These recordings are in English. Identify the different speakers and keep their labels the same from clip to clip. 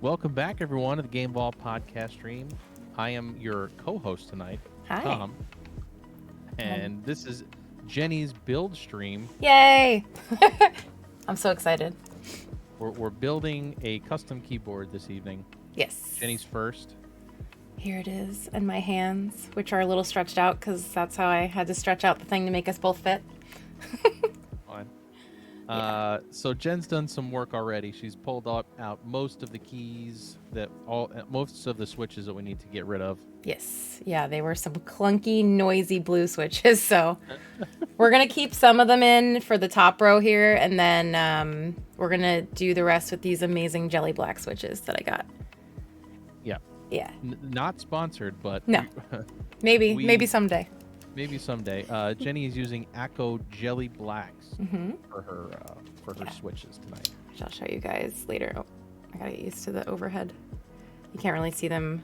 Speaker 1: Welcome back, everyone, to the Game Ball podcast stream. I am your co-host tonight,
Speaker 2: Hi.
Speaker 1: Tom, and this is Jeni's build stream.
Speaker 2: Yay! I'm so excited.
Speaker 1: We're building a custom keyboard this evening.
Speaker 2: Yes.
Speaker 1: Jeni's first.
Speaker 2: Here it is, and my hands, which are a little stretched out because that's how I had to stretch out the thing to make us both fit.
Speaker 1: Fine.
Speaker 2: Yeah.
Speaker 1: So Jen's done some work already. She's pulled out most of the keys most of the switches that we need to get rid of.
Speaker 2: Yes. Yeah, they were some clunky, noisy blue switches, so we're going to keep some of them in for the top row here, and then we're going to do the rest with these amazing jelly black switches that I got.
Speaker 1: Yeah.
Speaker 2: Yeah.
Speaker 1: Not sponsored, but...
Speaker 2: No. Maybe someday.
Speaker 1: Maybe someday. Jeni is using Acco Jelly Blacks for her switches tonight.
Speaker 2: Which I'll show you guys later. Oh, I gotta get used to the overhead. You can't really see them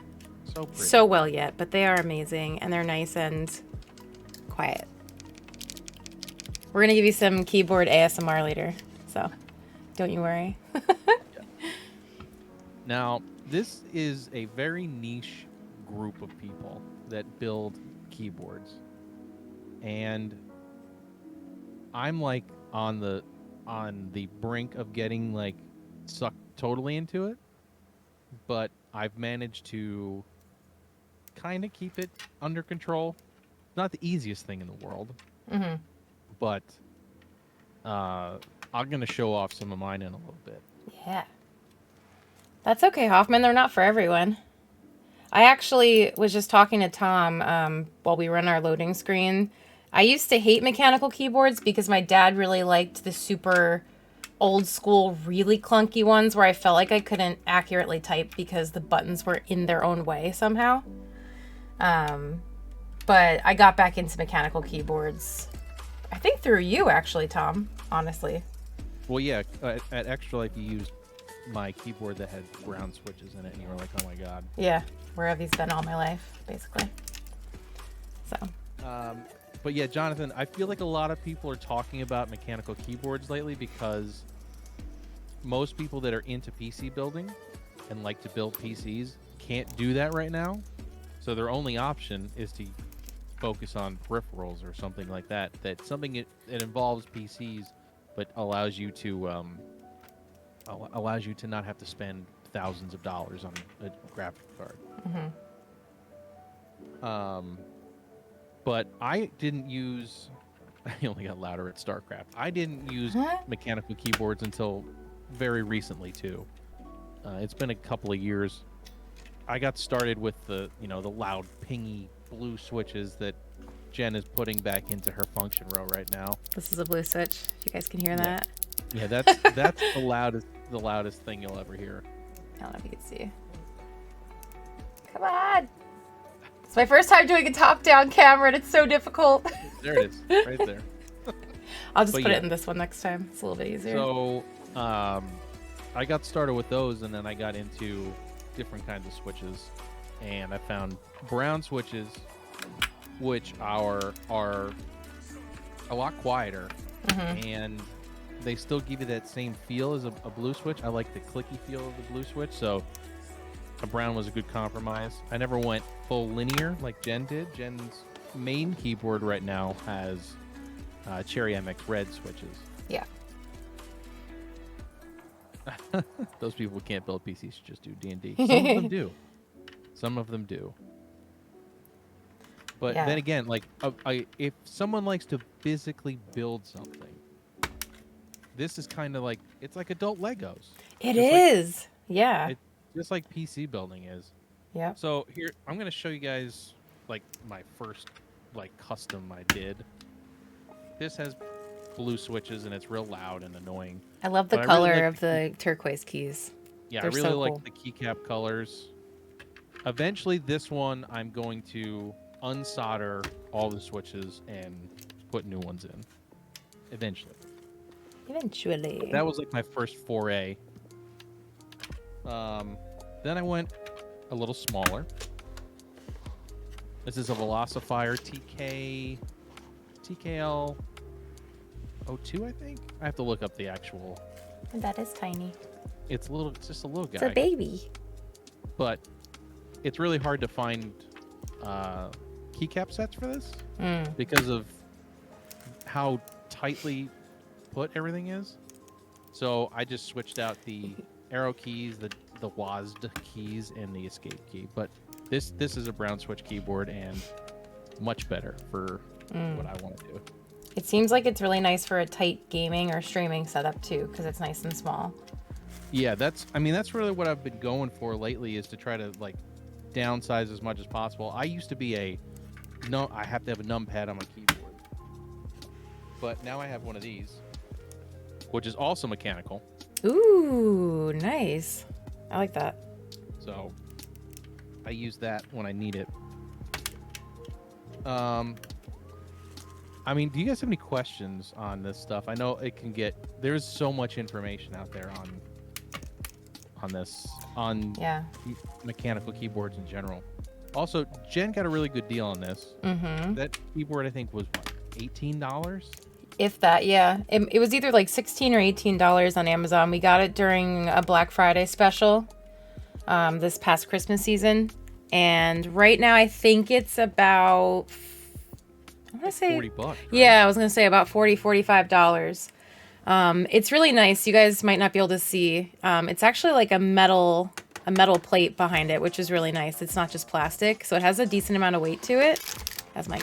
Speaker 2: so well yet, but they are amazing, and they're nice and quiet. We're gonna give you some keyboard ASMR later, so don't you worry.
Speaker 1: Now, this is a very niche group of people that build keyboards. And I'm like on the brink of getting like sucked totally into it, but I've managed to kind of keep it under control. Not the easiest thing in the world, but I'm gonna show off some of mine in a little bit.
Speaker 2: Yeah, that's okay, Hoffman. They're not for everyone. I actually was just talking to Tom while we were on our loading screen. I used to hate mechanical keyboards because my dad really liked the super old school, really clunky ones where I felt like I couldn't accurately type because the buttons were in their own way somehow. But I got back into mechanical keyboards, I think through you actually, Tom, honestly.
Speaker 1: Well, yeah, at Extra Life you used my keyboard that had ground switches in it, and you were like, oh my god.
Speaker 2: Yeah, where have these been all my life, basically. So.
Speaker 1: But yeah, Jonathan, I feel like a lot of people are talking about mechanical keyboards lately because most people that are into PC building and like to build PCs can't do that right now. So their only option is to focus on peripherals or something like that. That's something that involves PCs, but allows you to not have to spend thousands of dollars on a graphic card. But I didn't use... I only got louder at StarCraft. I didn't use mechanical keyboards until very recently, too. It's been a couple of years. I got started with the loud, pingy blue switches that Jen is putting back into her function row right now.
Speaker 2: This is a blue switch. You guys can hear that.
Speaker 1: Yeah, that's the loudest thing you'll ever hear.
Speaker 2: I don't know if you can see. Come on! It's my first time doing a top-down camera, and it's so difficult.
Speaker 1: There it is, right there.
Speaker 2: I'll just put it in this one next time. It's a little bit easier.
Speaker 1: So, I got started with those, and then I got into different kinds of switches, and I found brown switches, which are a lot quieter, and they still give you that same feel as a blue switch. I like the clicky feel of the blue switch, so a brown was a good compromise. I never went full linear like Jen did. Jen's main keyboard right now has Cherry MX red switches.
Speaker 2: Yeah.
Speaker 1: Those people who can't build PCs should just do D&D. Some of them do. Some of them do. But then again, like, if someone likes to physically build something, this is kind of like, it's like adult Legos.
Speaker 2: It is. Yeah.
Speaker 1: It's just like PC building is.
Speaker 2: Yeah.
Speaker 1: So here, I'm going to show you guys, like, my first, like, custom I did. This has blue switches, and it's real loud and annoying.
Speaker 2: I love the color of the turquoise keys.
Speaker 1: Yeah,
Speaker 2: They're
Speaker 1: I really
Speaker 2: so
Speaker 1: like
Speaker 2: cool.
Speaker 1: the keycap colors. Eventually, this one, I'm going to unsolder all the switches and put new ones in. Eventually. That was like my first foray. Then I went a little smaller. This is a Velocifier TKL 02, I think. I have to look up the actual.
Speaker 2: And that is tiny.
Speaker 1: It's just a little guy.
Speaker 2: It's a baby.
Speaker 1: But it's really hard to find keycap sets for this because of how tightly put everything is. So I just switched out the arrow keys, the WASD keys, and the escape key. But this is a brown switch keyboard and much better for what I want to do.
Speaker 2: It seems like it's really nice for a tight gaming or streaming setup too, because it's nice and small.
Speaker 1: Yeah, that's really what I've been going for lately, is to try to like downsize as much as possible. I used to be I have to have a numpad on my keyboard, but now I have one of these, which is also mechanical.
Speaker 2: Ooh, nice. I like that.
Speaker 1: So I use that when I need it. I mean, do you guys have any questions on this stuff? I know there's so much information out there on mechanical keyboards in general. Also, Jen got a really good deal on this. That keyboard, I think, was what, $18?
Speaker 2: If that, yeah. It was either like $16 or $18 on Amazon. We got it during a Black Friday special this past Christmas season. And right now, I think it's about, I want to say
Speaker 1: $40, right?
Speaker 2: Yeah, I was going to say about $40, $45. It's really nice. You guys might not be able to see. It's actually like a metal plate behind it, which is really nice. It's not just plastic, so it has a decent amount of weight to it. As my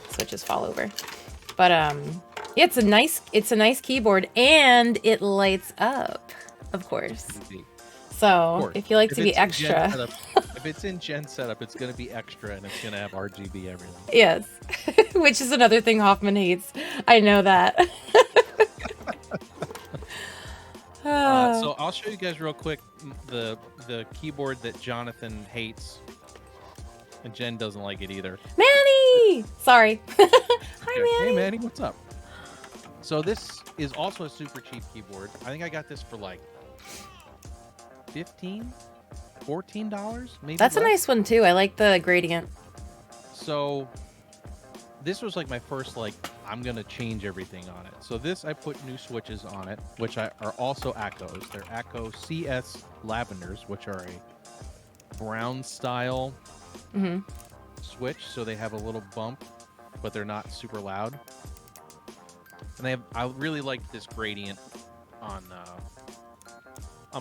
Speaker 2: switches fall over, but yeah, it's a nice keyboard, and it lights up, of course. So if you like to be extra,
Speaker 1: if it's in Gen setup, it's going to be extra, and it's going to have RGB everything.
Speaker 2: Yes, which is another thing Hoffman hates. I know that.
Speaker 1: So I'll show you guys real quick the keyboard that Jonathan hates, and Jen doesn't like it either.
Speaker 2: Manny! Sorry. Hi, Manny.
Speaker 1: Hey, Manny, what's up? So this is also a super cheap keyboard. I think I got this for like $15, $14, maybe.
Speaker 2: That's
Speaker 1: less.
Speaker 2: a nice one too. I like the gradient.
Speaker 1: So this was like my first, like, I'm going to change everything on it. So this, I put new switches on it, which are also Acos. They're Aco CS Lavenders, which are a brown style switch. So they have a little bump, but they're not super loud. And I really like this gradient on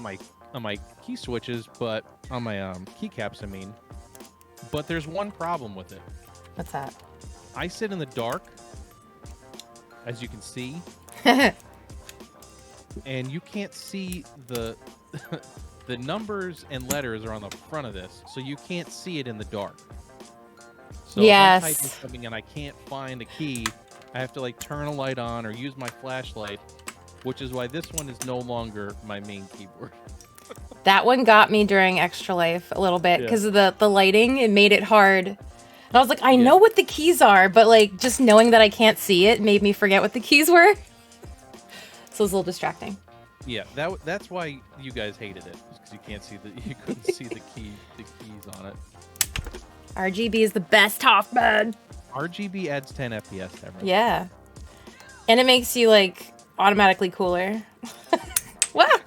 Speaker 1: my key switches, but on my keycaps, I mean. But there's one problem with it.
Speaker 2: What's that?
Speaker 1: I sit in the dark, as you can see, and you can't see the numbers and letters are on the front of this, so you can't see it in the dark. So
Speaker 2: yes.
Speaker 1: if I'm typing something and I can't find a key, I have to like turn a light on or use my flashlight, which is why this one is no longer my main keyboard.
Speaker 2: That one got me during Extra Life a little bit because of the lighting. It made it hard. And I was like, I know what the keys are, but like just knowing that I can't see it made me forget what the keys were. So it was a little distracting.
Speaker 1: Yeah, that's why you guys hated it, because you couldn't see the keys on it.
Speaker 2: RGB is the best, Hoffman.
Speaker 1: RGB adds 10 FPS to everything.
Speaker 2: Yeah. And it makes you like automatically cooler. Wow.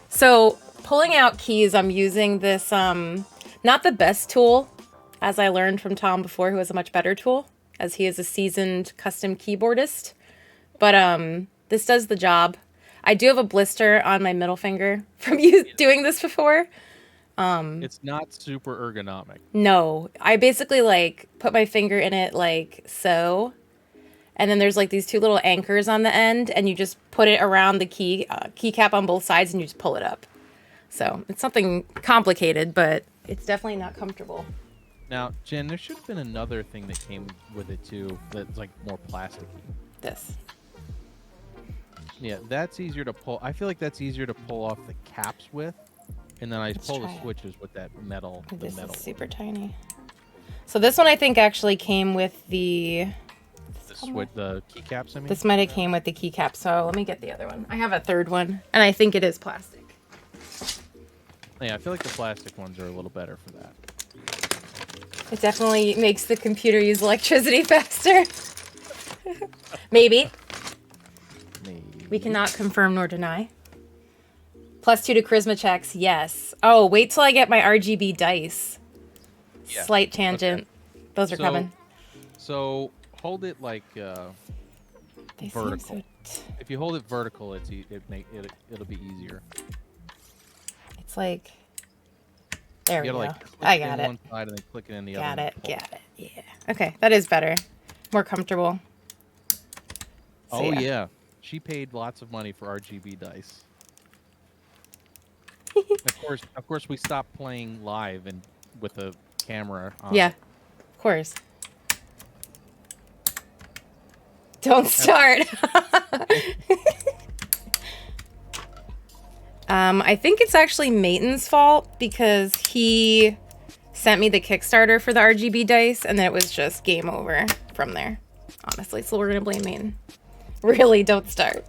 Speaker 2: So pulling out keys, I'm using this, not the best tool, as I learned from Tom before, who has a much better tool, as he is a seasoned custom keyboardist. But this does the job. I do have a blister on my middle finger from doing this before.
Speaker 1: It's not super ergonomic.
Speaker 2: No, I basically like put my finger in it like so. And then there's like these two little anchors on the end, and you just put it around the keycap on both sides, and you just pull it up. So it's something complicated, but it's definitely not comfortable.
Speaker 1: Now, Jen, there should have been another thing that came with it too, that's like more plasticky.
Speaker 2: This.
Speaker 1: Yeah, that's easier to pull. I feel like that's easier to pull off the caps with, and then I pull the switches with that metal.
Speaker 2: This is super tiny. So this one I think actually came with the
Speaker 1: keycaps. I mean,
Speaker 2: this might have came with the keycap. So let me get the other one. I have a third one, and I think it is plastic.
Speaker 1: Yeah, I feel like the plastic ones are a little better for that.
Speaker 2: It definitely makes the computer use electricity faster. Maybe. We cannot confirm nor deny. +2 to charisma checks. Yes. Oh, wait till I get my RGB dice.
Speaker 1: Yeah.
Speaker 2: Slight tangent.
Speaker 1: Okay.
Speaker 2: Those are coming.
Speaker 1: So hold it like
Speaker 2: They
Speaker 1: vertical.
Speaker 2: seem
Speaker 1: If you hold it vertical, it'll be easier.
Speaker 2: It's like, there we
Speaker 1: You gotta
Speaker 2: go.
Speaker 1: like click
Speaker 2: I
Speaker 1: it
Speaker 2: got
Speaker 1: in
Speaker 2: it.
Speaker 1: one side and then click it in the
Speaker 2: Got
Speaker 1: other.
Speaker 2: it. Got it. Yeah. Okay, that is better. More comfortable. So,
Speaker 1: Oh yeah, she paid lots of money for RGB dice. of course, we stopped playing live and with a camera on.
Speaker 2: Yeah, of course. Don't start. I think it's actually Maiten's fault because he sent me the Kickstarter for the RGB dice, and then it was just game over from there. Honestly, so we're gonna blame Maiten. Really, don't start.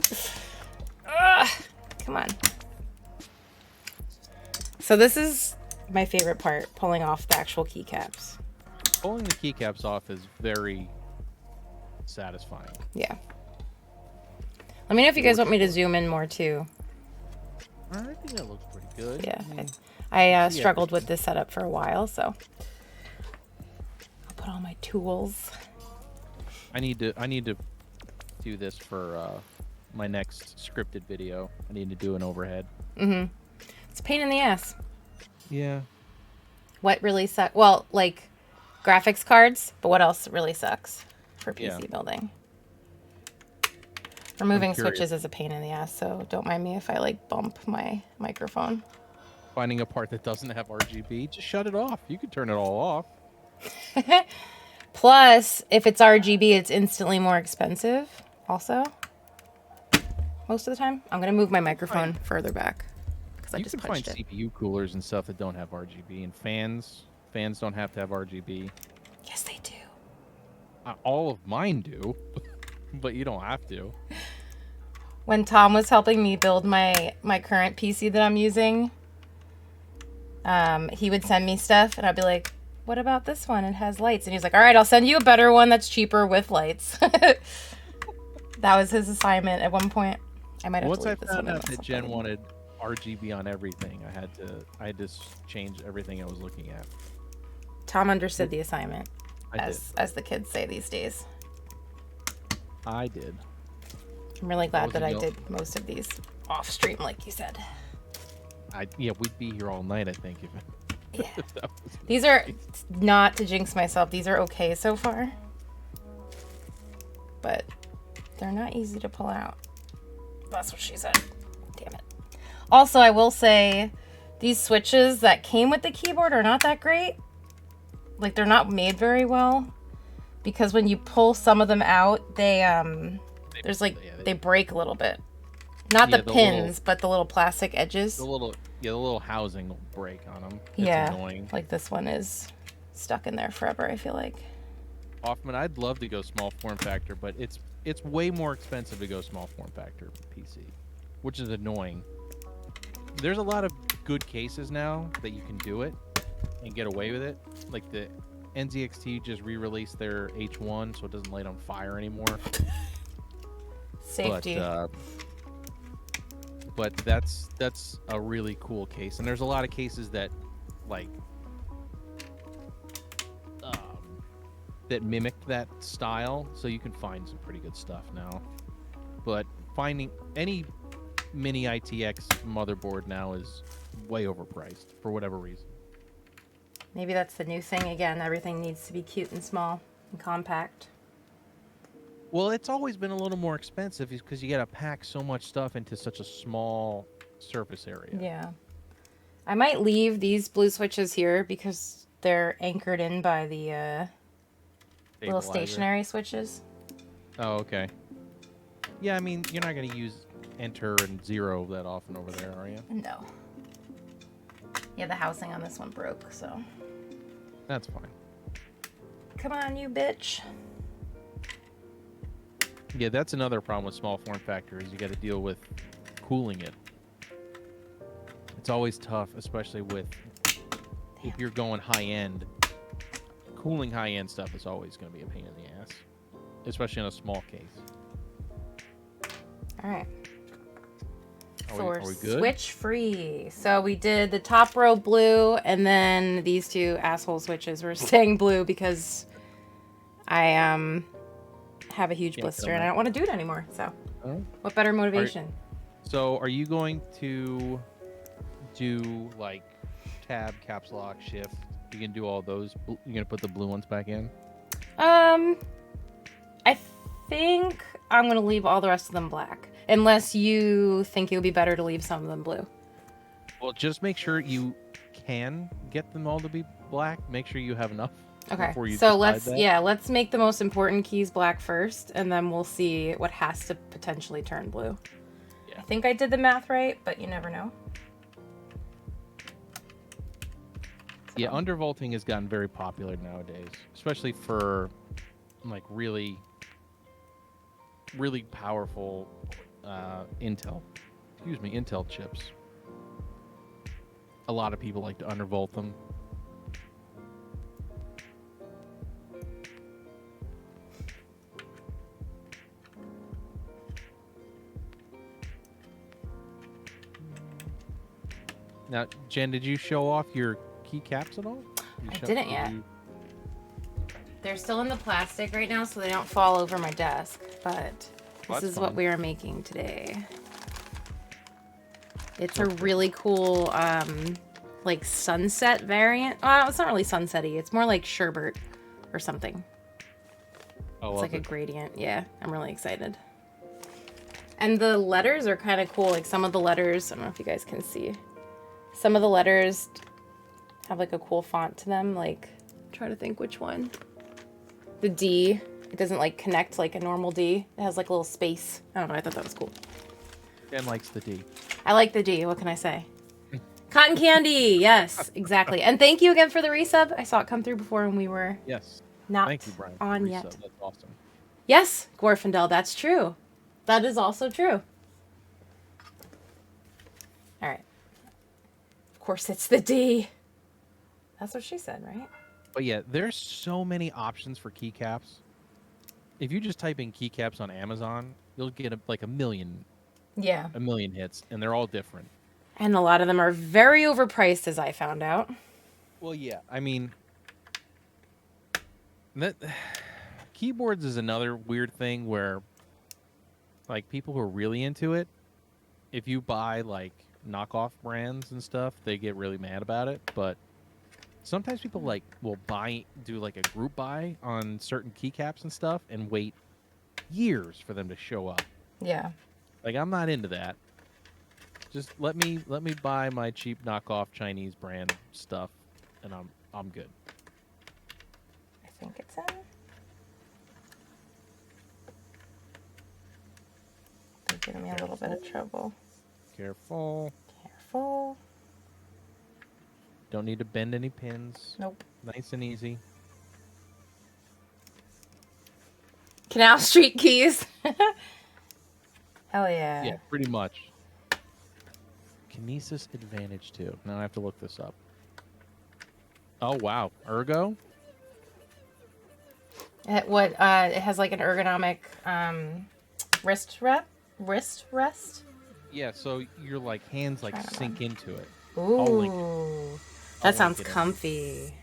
Speaker 2: Ugh, come on. So this is my favorite part, pulling off the actual keycaps.
Speaker 1: Pulling the keycaps off is very satisfying.
Speaker 2: Yeah. Let me know if you guys want me to zoom in more too.
Speaker 1: I think that looks pretty good.
Speaker 2: Yeah, I struggled with this setup for a while, so I'll put all my tools.
Speaker 1: I need to do this for my next scripted video. I need to do an overhead.
Speaker 2: Mm-hmm. It's a pain in the ass.
Speaker 1: Yeah.
Speaker 2: What really sucks? Well, like graphics cards, but what else really sucks for PC building? Removing switches is a pain in the ass, so don't mind me if I like bump my microphone.
Speaker 1: Finding a part that doesn't have RGB, just shut it off. You can turn it all off.
Speaker 2: Plus, if it's RGB, it's instantly more expensive also. Most of the time. I'm going to move my microphone further back because I just punched it.
Speaker 1: You can find CPU coolers and stuff that don't have RGB, and fans don't have to have RGB.
Speaker 2: Yes, they do.
Speaker 1: All of mine do, but you don't have to.
Speaker 2: When Tom was helping me build my current PC that I'm using, he would send me stuff, and I'd be like, what about this one? It has lights. And he's like, all right, I'll send you a better one that's cheaper with lights. That was his assignment at one point. I might have
Speaker 1: Once
Speaker 2: to
Speaker 1: I
Speaker 2: leave this one.
Speaker 1: found out that Jen wanted RGB on everything, I had to change everything I was looking at.
Speaker 2: Tom understood the assignment,
Speaker 1: as
Speaker 2: the kids say these days.
Speaker 1: I did.
Speaker 2: I'm really glad that I did most of these off stream, like you said.
Speaker 1: We'd be here all night, I think.
Speaker 2: Yeah. These are, not to jinx myself, these are okay so far. But they're not easy to pull out. That's what she said. Damn it. Also, I will say, these switches that came with the keyboard are not that great. Like, they're not made very well. Because when you pull some of them out, they break a little bit. Not the pins, but the little plastic edges.
Speaker 1: The little housing will break on them. It's annoying.
Speaker 2: Like this one is stuck in there forever, I feel like.
Speaker 1: Hoffman, I'd love to go small form factor, but it's way more expensive to go small form factor PC, which is annoying. There's a lot of good cases now that you can do it and get away with it. Like the NZXT just re-released their H1, so it doesn't light on fire anymore.
Speaker 2: Safety.
Speaker 1: But that's a really cool case, and there's a lot of cases that that mimic that style, so you can find some pretty good stuff now. But finding any mini ITX motherboard now is way overpriced for whatever reason.
Speaker 2: Maybe that's the new thing again. Everything needs to be cute and small and compact.
Speaker 1: Well, it's always been a little more expensive because you got to pack so much stuff into such a small surface area.
Speaker 2: Yeah. I might leave these blue switches here because they're anchored in by the little stationary switches.
Speaker 1: Oh, okay. Yeah, I mean, you're not going to use enter and zero that often over there, are you?
Speaker 2: No. Yeah, the housing on this one broke, so.
Speaker 1: That's fine.
Speaker 2: Come on, you bitch.
Speaker 1: Yeah, that's another problem with small form factor is you got to deal with cooling it. It's always tough, especially with if you're going high end. Cooling high end stuff is always going to be a pain in the ass, especially in a small case.
Speaker 2: All right. So
Speaker 1: Are we good?
Speaker 2: switch free. So we did the top row blue, and then these two asshole switches were staying blue because I have a huge blister and I don't want to do it anymore. So what better motivation?
Speaker 1: So are you going to do like tab, caps lock, shift? You can do all those. You're gonna put the blue ones back in?
Speaker 2: I think I'm gonna leave all the rest of them black. Unless you think it would be better to leave some of them blue.
Speaker 1: Well, just make sure you can get them all to be black. Make sure you have enough.
Speaker 2: Okay.
Speaker 1: Before you
Speaker 2: So
Speaker 1: decide
Speaker 2: let's make the most important keys black first, and then we'll see what has to potentially turn blue. Yeah. I think I did the math right, but you never know.
Speaker 1: Yeah, undervolting has gotten very popular nowadays, especially for like really powerful Intel chips. A lot of people like to undervolt them. Now, Jen, did you show off your keycaps at all?
Speaker 2: I didn't yet. They're still in the plastic right now, so they don't fall over my desk, but this is what we are making today. It's a really cool, like sunset variant. Well, it's not really sunsetty. It's more like sherbet or something.
Speaker 1: Oh,
Speaker 2: it's like a gradient. Yeah, I'm really excited. And the letters are kind of cool. Like some of the letters, I don't know if you guys can see. Some of the letters have like a cool font to them. Like, I'm trying to think which one. The D, it doesn't like connect like a normal D. It has like a little space. I don't know. I thought that was cool.
Speaker 1: Jen likes the D.
Speaker 2: I like the D. What can I say? Cotton candy. Yes, exactly. And thank you again for the resub. I saw it come through before when we were not
Speaker 1: thank you, Brian,
Speaker 2: on yet.
Speaker 1: That's awesome.
Speaker 2: Yes, Gorfindel. That's true. That is also true. All right. Of course, it's the D. That's what she said, right?
Speaker 1: But yeah, there's so many options for keycaps. If you just type in keycaps on Amazon, you'll get like a million hits, and they're all different.
Speaker 2: And a lot of them are very overpriced, as I found out.
Speaker 1: Well, yeah. I mean, that keyboards is another weird thing where, like, people who are really into it, if you buy like knockoff brands and stuff, they get really mad about it. But sometimes people like will do like a group buy on certain keycaps and stuff, and wait years for them to show up.
Speaker 2: Yeah.
Speaker 1: Like, I'm not into that. Just let me buy my cheap knockoff Chinese brand stuff, and I'm good.
Speaker 2: I think it's in. They're giving me a little bit of trouble.
Speaker 1: Careful.
Speaker 2: Careful.
Speaker 1: Don't need to bend any pins.
Speaker 2: Nope.
Speaker 1: Nice and easy.
Speaker 2: Canal Street keys. Hell yeah.
Speaker 1: Yeah, pretty much. Kinesis Advantage 2. Now I have to look this up. Oh, wow. Ergo?
Speaker 2: It has like an ergonomic wrist rest.
Speaker 1: Yeah, so your like hands like sink into it.
Speaker 2: Ooh. That sounds comfy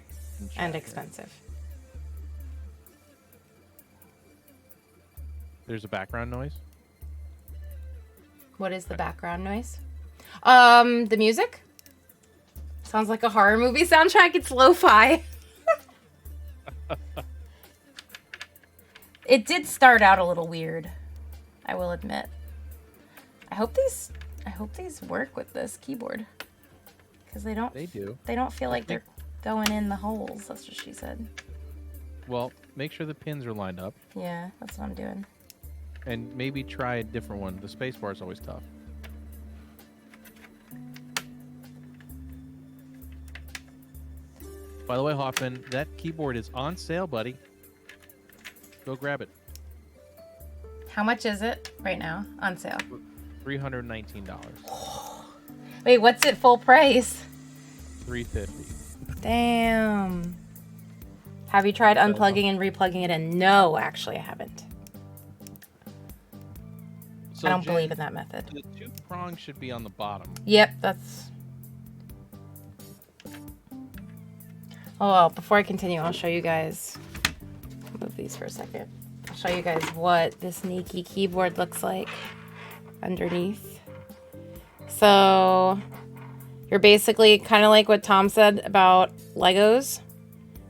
Speaker 2: and expensive.
Speaker 1: There's a background noise.
Speaker 2: What is the background noise? The music? Sounds like a horror movie soundtrack. It's lo-fi. It did start out a little weird, I will admit. I hope these work with this keyboard. Because they do. They don't feel like they're going in the holes. That's what she said.
Speaker 1: Well, make sure the pins are lined up.
Speaker 2: Yeah, that's what I'm doing.
Speaker 1: And maybe try a different one. The space bar is always tough. By the way, Hoffman, that keyboard is on sale, buddy. Go grab it.
Speaker 2: How much is it right now on sale?
Speaker 1: $319.
Speaker 2: Wait, what's it full price?
Speaker 1: $350.
Speaker 2: Damn. Have you tried unplugging and replugging it in? No, actually, I haven't.
Speaker 1: So
Speaker 2: I don't
Speaker 1: Jen,
Speaker 2: believe in that method.
Speaker 1: The 2 prongs should be on the bottom.
Speaker 2: Yep, that's... Oh, well, before I continue, I'll show you guys... Move these for a second. I'll show you guys what this sneaky keyboard looks like underneath. So, you're basically kind of like what Tom said about Legos.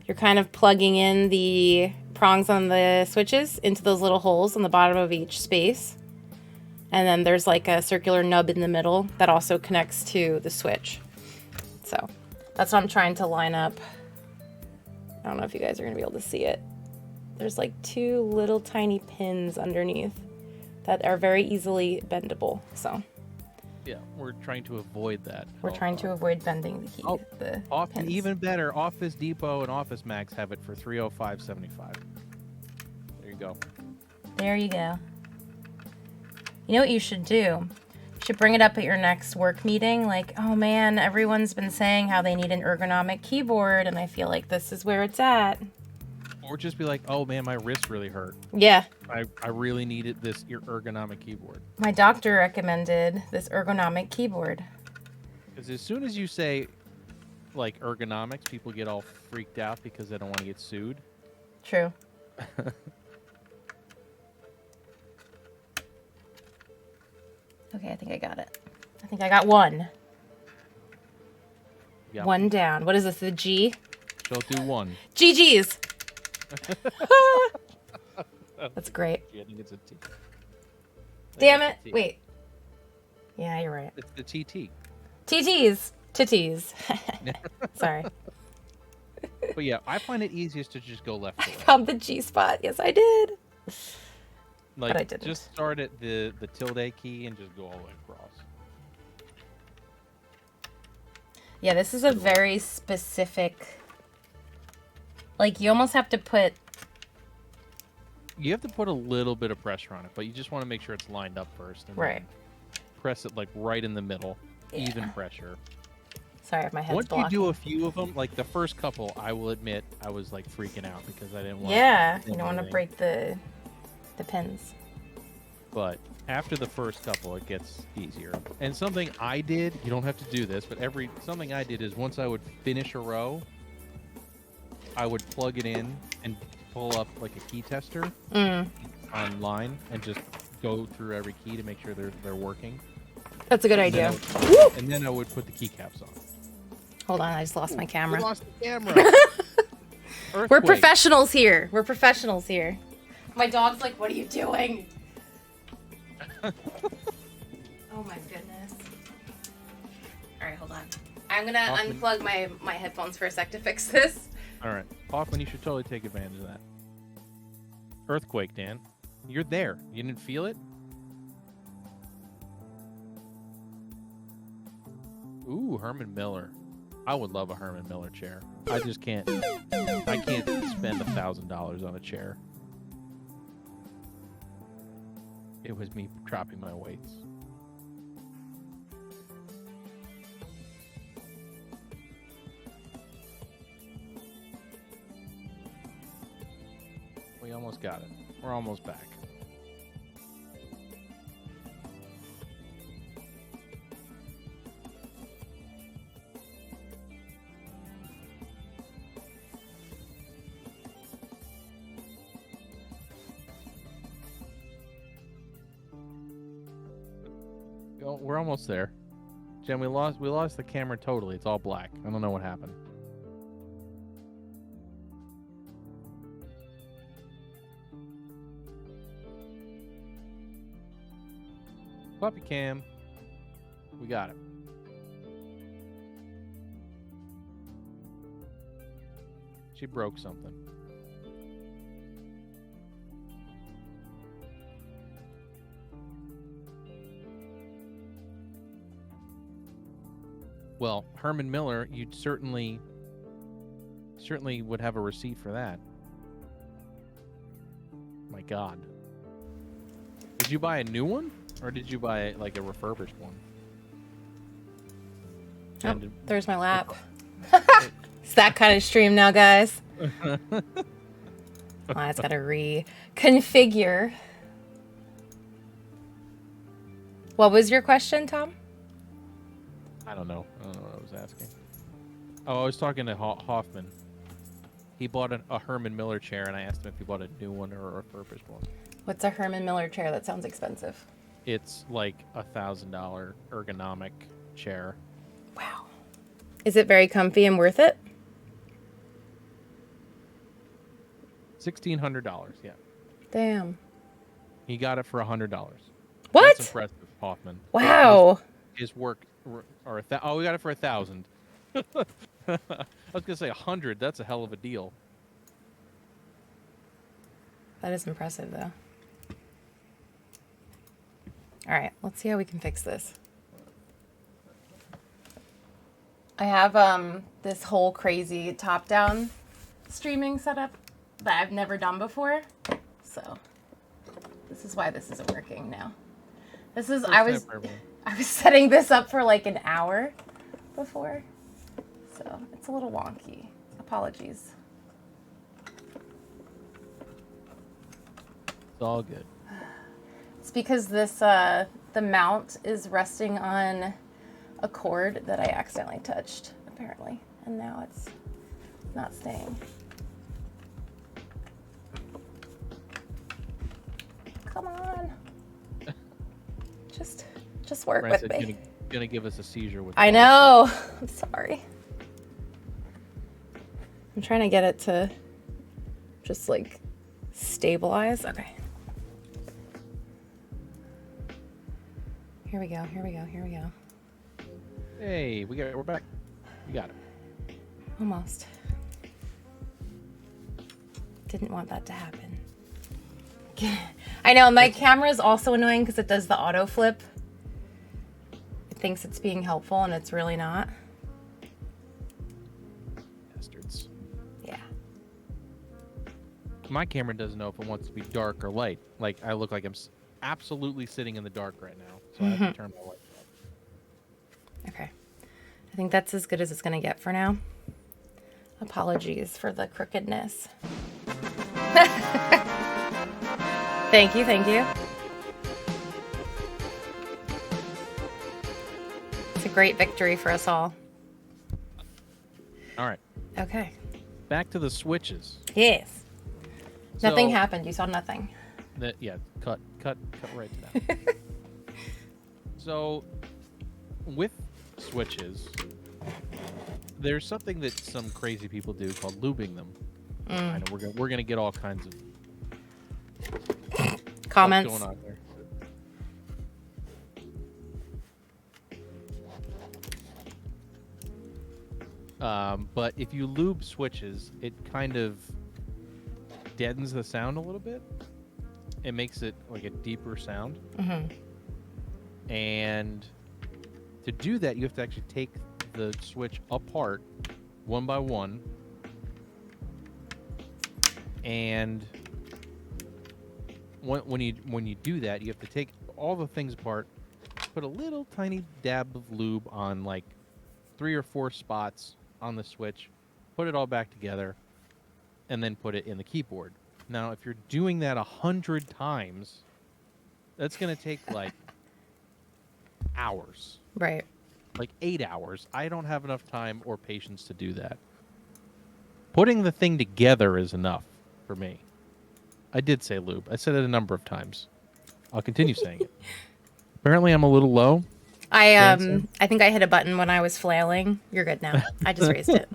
Speaker 2: You're kind of plugging in the prongs on the switches into those little holes on the bottom of each space. And then there's like a circular nub in the middle that also connects to the switch. So that's what I'm trying to line up. I don't know if you guys are going to be able to see it. There's like 2 little tiny pins underneath that are very easily bendable. So
Speaker 1: yeah, we're trying to avoid that.
Speaker 2: We're trying to avoid bending the key.
Speaker 1: Oh,
Speaker 2: the
Speaker 1: pins. Even better, Office Depot and Office Max have it for $305.75. There you go.
Speaker 2: There you go. You know what you should do? You should bring it up at your next work meeting. Like, oh man, everyone's been saying how they need an ergonomic keyboard, and I feel like this is where it's at.
Speaker 1: Or just be like, oh man, my wrist really hurt.
Speaker 2: Yeah.
Speaker 1: I really needed this ergonomic keyboard.
Speaker 2: My doctor recommended this ergonomic keyboard.
Speaker 1: Because as soon as you say, like, ergonomics, people get all freaked out because they don't want to get sued.
Speaker 2: True. Okay, I think I got it. I think I got one.
Speaker 1: Yeah.
Speaker 2: One down. What is this, the G?
Speaker 1: Don't do 1.
Speaker 2: GG's. That's great.
Speaker 1: I think it's a T.
Speaker 2: Damn it. Wait. Yeah, you're right.
Speaker 1: It's the TT.
Speaker 2: TTs. Titties. Sorry.
Speaker 1: But yeah, I find it easiest to just go left to right.
Speaker 2: Found the G spot. Yes, I did.
Speaker 1: Like,
Speaker 2: but I didn't.
Speaker 1: just start at the tilde key and just go all the way across.
Speaker 2: Yeah, this is a very specific... Like, you almost have to put...
Speaker 1: You have to put a little bit of pressure on it, but you just want to make sure it's lined up first. And
Speaker 2: right.
Speaker 1: Press it, like, right in the middle.
Speaker 2: Yeah.
Speaker 1: Even pressure.
Speaker 2: Sorry if my head's
Speaker 1: Once
Speaker 2: blocking.
Speaker 1: you do a few of them, like the first couple, I will admit, I was, like, freaking out because I didn't want
Speaker 2: Yeah, you don't want to break the pins.
Speaker 1: But after the first couple, it gets easier. And something I did, you don't have to do this, but something I did is once I would finish a row, I would plug it in and pull up like a key tester online and just go through every key to make sure they're working.
Speaker 2: That's a good idea.
Speaker 1: And then I would put the keycaps on.
Speaker 2: Hold on, I just lost my camera.
Speaker 1: You lost the camera.
Speaker 2: We're professionals here. We're professionals here. My dog's like, what are you doing? Oh my goodness. Alright, hold on. I'm gonna unplug my headphones for a sec to fix this.
Speaker 1: Alright. Hoffman, you should totally take advantage of that. Earthquake, Dan. You're there. You didn't feel it? Ooh, Herman Miller. I would love a Herman Miller chair. I just can't. I can't spend $1,000 on a chair. It was me dropping my weights. We almost got it. We're almost back. We're almost there. Jen, we lost the camera totally. It's all black. I don't know what happened. Puppy cam. We got it. She broke something. Well, Herman Miller, you'd certainly would have a receipt for that. My God. Did you buy a new one? Or did you buy, like, a refurbished one?
Speaker 2: Oh, there's my lap. It's that kind of stream now, guys. It's got to reconfigure. What was your question, Tom?
Speaker 1: I don't know. I don't know what I was asking. Oh, I was talking to Hoffman. He bought a Herman Miller chair, and I asked him if he bought a new one or a refurbished one.
Speaker 2: What's a Herman Miller chair? That sounds expensive.
Speaker 1: It's like $1,000 ergonomic chair.
Speaker 2: Wow. Is it very comfy and worth it?
Speaker 1: $1,600. Yeah.
Speaker 2: Damn.
Speaker 1: He got it for $100.
Speaker 2: What?
Speaker 1: That's impressive, Hoffman.
Speaker 2: Wow.
Speaker 1: His work, or we got it for $1,000. I was gonna say 100. That's a hell of a deal.
Speaker 2: That is impressive, though. All right, let's see how we can fix this. I have this whole crazy top-down streaming setup that I've never done before, so this is why this isn't working now. This is I was setting this up for like an hour before, so it's a little wonky. Apologies.
Speaker 1: It's all good.
Speaker 2: It's because this the mount is resting on a cord that I accidentally touched, apparently, and now it's not staying. Come on. Just work with me.
Speaker 1: Gonna give us a seizure with.
Speaker 2: I know. I'm sorry. I'm trying to get it to just like stabilize. Okay. Here we go. Here we go. Here we go.
Speaker 1: Hey, we're back. We got it.
Speaker 2: Almost. Didn't want that to happen. I know, my camera is also annoying because it does the auto flip. It thinks it's being helpful and it's really not.
Speaker 1: Bastards.
Speaker 2: Yeah.
Speaker 1: My camera doesn't know if it wants to be dark or light. Like, I look like I'm absolutely sitting in the dark right now. So I have to turn my light off. Okay.
Speaker 2: I think that's as good as it's going to get for now. Apologies for the crookedness. Thank you, thank you. It's a great victory for us all.
Speaker 1: All right.
Speaker 2: Okay.
Speaker 1: Back to the switches.
Speaker 2: Yes. Nothing happened. You saw nothing.
Speaker 1: Yeah, cut right to that. So, with switches, there's something that some crazy people do called lubing them. I know we're gonna get all kinds of
Speaker 2: comments
Speaker 1: going on there. But if you lube switches, it kind of deadens the sound a little bit. It makes it like a deeper sound. And to do that, you have to actually take the switch apart one by one. And when you do that, you have to take all the things apart, put a little tiny dab of lube on like 3 or 4 spots on the switch, put it all back together, and then put it in the keyboard. Now, if you're doing that 100 times, that's going to take like hours.
Speaker 2: Right.
Speaker 1: Like 8 hours. I don't have enough time or patience to do that. Putting the thing together is enough for me. I did say lube. I said it a number of times. I'll continue saying it. Apparently, I'm a little low.
Speaker 2: I think I hit a button when I was flailing. You're good now. I just raised it.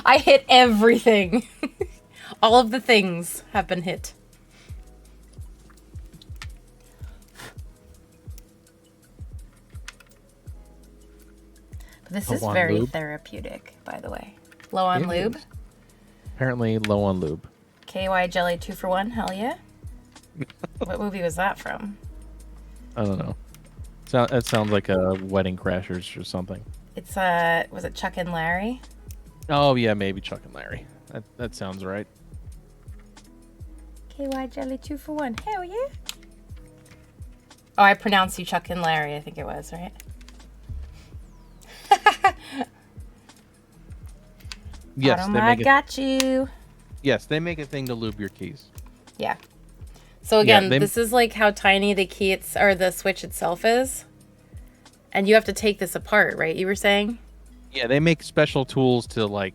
Speaker 2: I hit everything. All of the things have been hit. But this is very therapeutic, by the way. Low on lube?
Speaker 1: Apparently low on lube.
Speaker 2: KY jelly 2 for 1, hell yeah. What movie was that from?
Speaker 1: I don't know. It sounds like a Wedding Crashers or something.
Speaker 2: It's was it Chuck and Larry?
Speaker 1: Oh yeah, maybe Chuck and Larry. That sounds right.
Speaker 2: KY jelly 2 for 1, hell yeah. Oh, I pronounced you Chuck and Larry, I think it was, right? Yes, I got you.
Speaker 1: Yes, they make a thing to lube your keys.
Speaker 2: Yeah. So again, this is like how tiny the key or the switch itself is. And you have to take this apart, right? You were saying?
Speaker 1: Yeah, they make special tools to like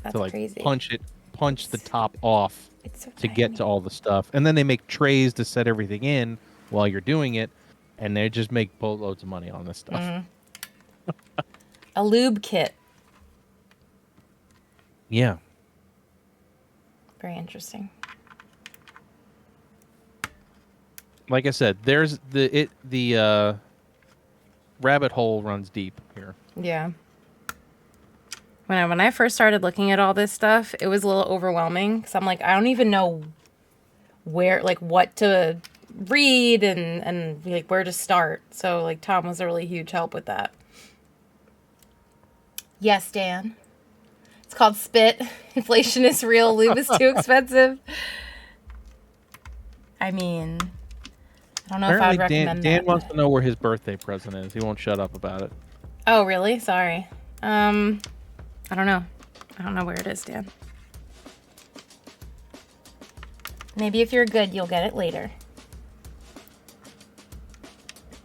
Speaker 2: crazy.
Speaker 1: punch the top off to get to all the stuff. And then they make trays to set everything in while you're doing it, and they just make boatloads of money on this stuff.
Speaker 2: Mm-hmm. A lube kit.
Speaker 1: Yeah.
Speaker 2: Very interesting.
Speaker 1: Like I said, there's the rabbit hole runs deep here.
Speaker 2: Yeah. When I first started looking at all this stuff, it was a little overwhelming because I'm like, I don't even know where, like, what to read and like where to start. So like Tom was a really huge help with that. Yes, Dan. It's called Spit. Inflation is real. Lube is too expensive. I mean, I don't know if I'd recommend
Speaker 1: Dan
Speaker 2: that.
Speaker 1: wants to know where his birthday present is. He won't shut up about it.
Speaker 2: Oh, really? Sorry. I don't know. I don't know where it is, Dan. Maybe if you're good, you'll get it later.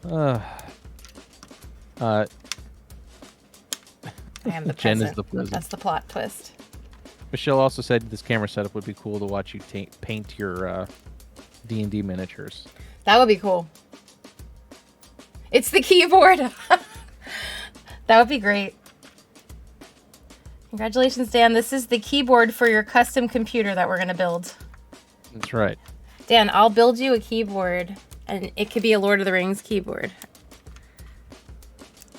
Speaker 2: I am the
Speaker 1: Jen
Speaker 2: present.
Speaker 1: is the present.
Speaker 2: That's the plot twist.
Speaker 1: Michelle also said this camera setup would be cool to watch you paint your D&D miniatures.
Speaker 2: That would be cool. It's the keyboard. That would be great. Congratulations, Dan. This is the keyboard for your custom computer that we're going to build.
Speaker 1: That's right.
Speaker 2: Dan, I'll build you a keyboard, and it could be a Lord of the Rings keyboard.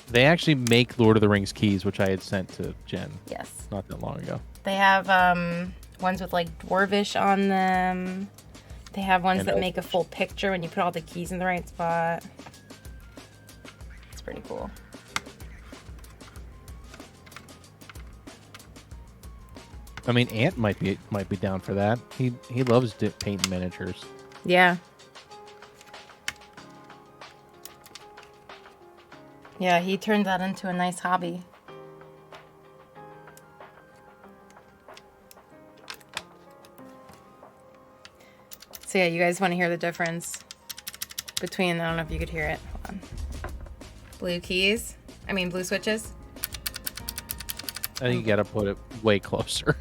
Speaker 1: They actually make Lord of the Rings keys, which I had sent to Jen.
Speaker 2: Yes.
Speaker 1: Not that long ago.
Speaker 2: They have ones with like Dwarvish on them. They have ones that make a full picture when you put all the keys in the right spot. It's pretty cool.
Speaker 1: I mean, Ant might be down for that. He loves painting miniatures.
Speaker 2: Yeah. Yeah, he turned that into a nice hobby. So yeah, you guys want to hear the difference between, I don't know if you could hear it. Hold on. Blue switches.
Speaker 1: I think you gotta put it way closer.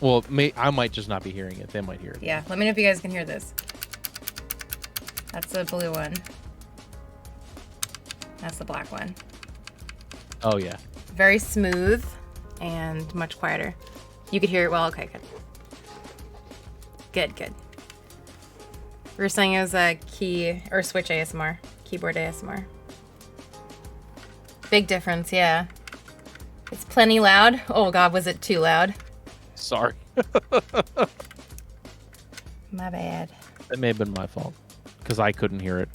Speaker 1: Well, I might just not be hearing it. They might hear it.
Speaker 2: Yeah, let me know if you guys can hear this. That's the blue one. That's the black one.
Speaker 1: Oh, yeah.
Speaker 2: Very smooth and much quieter. You could hear it well. Okay, good. Good. We were saying it was a switch ASMR. Keyboard ASMR. Big difference, yeah. It's plenty loud. Oh, God, was it too loud?
Speaker 1: Sorry.
Speaker 2: My bad.
Speaker 1: That may have been my fault because I couldn't hear it.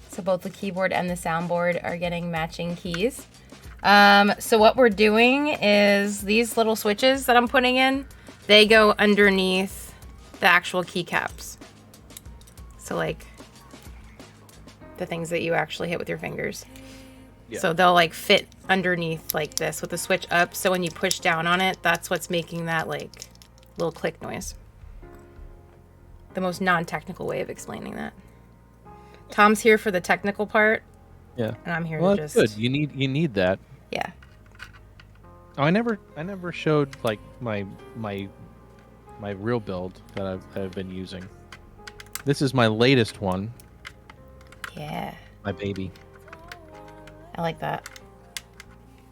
Speaker 2: So both the keyboard and the soundboard are getting matching keys. So what we're doing is these little switches that I'm putting in, they go underneath the actual keycaps. So like the things that you actually hit with your fingers. Yeah. So they'll like fit underneath like this with the switch up. So when you push down on it, that's what's making that like little click noise. The most non-technical way of explaining that. Tom's here for the technical part.
Speaker 1: Yeah.
Speaker 2: And I'm here
Speaker 1: to
Speaker 2: just.
Speaker 1: Good. You need that.
Speaker 2: Yeah.
Speaker 1: Oh, I never showed like my real build that I've been using. This is my latest one.
Speaker 2: Yeah.
Speaker 1: My baby.
Speaker 2: I like that.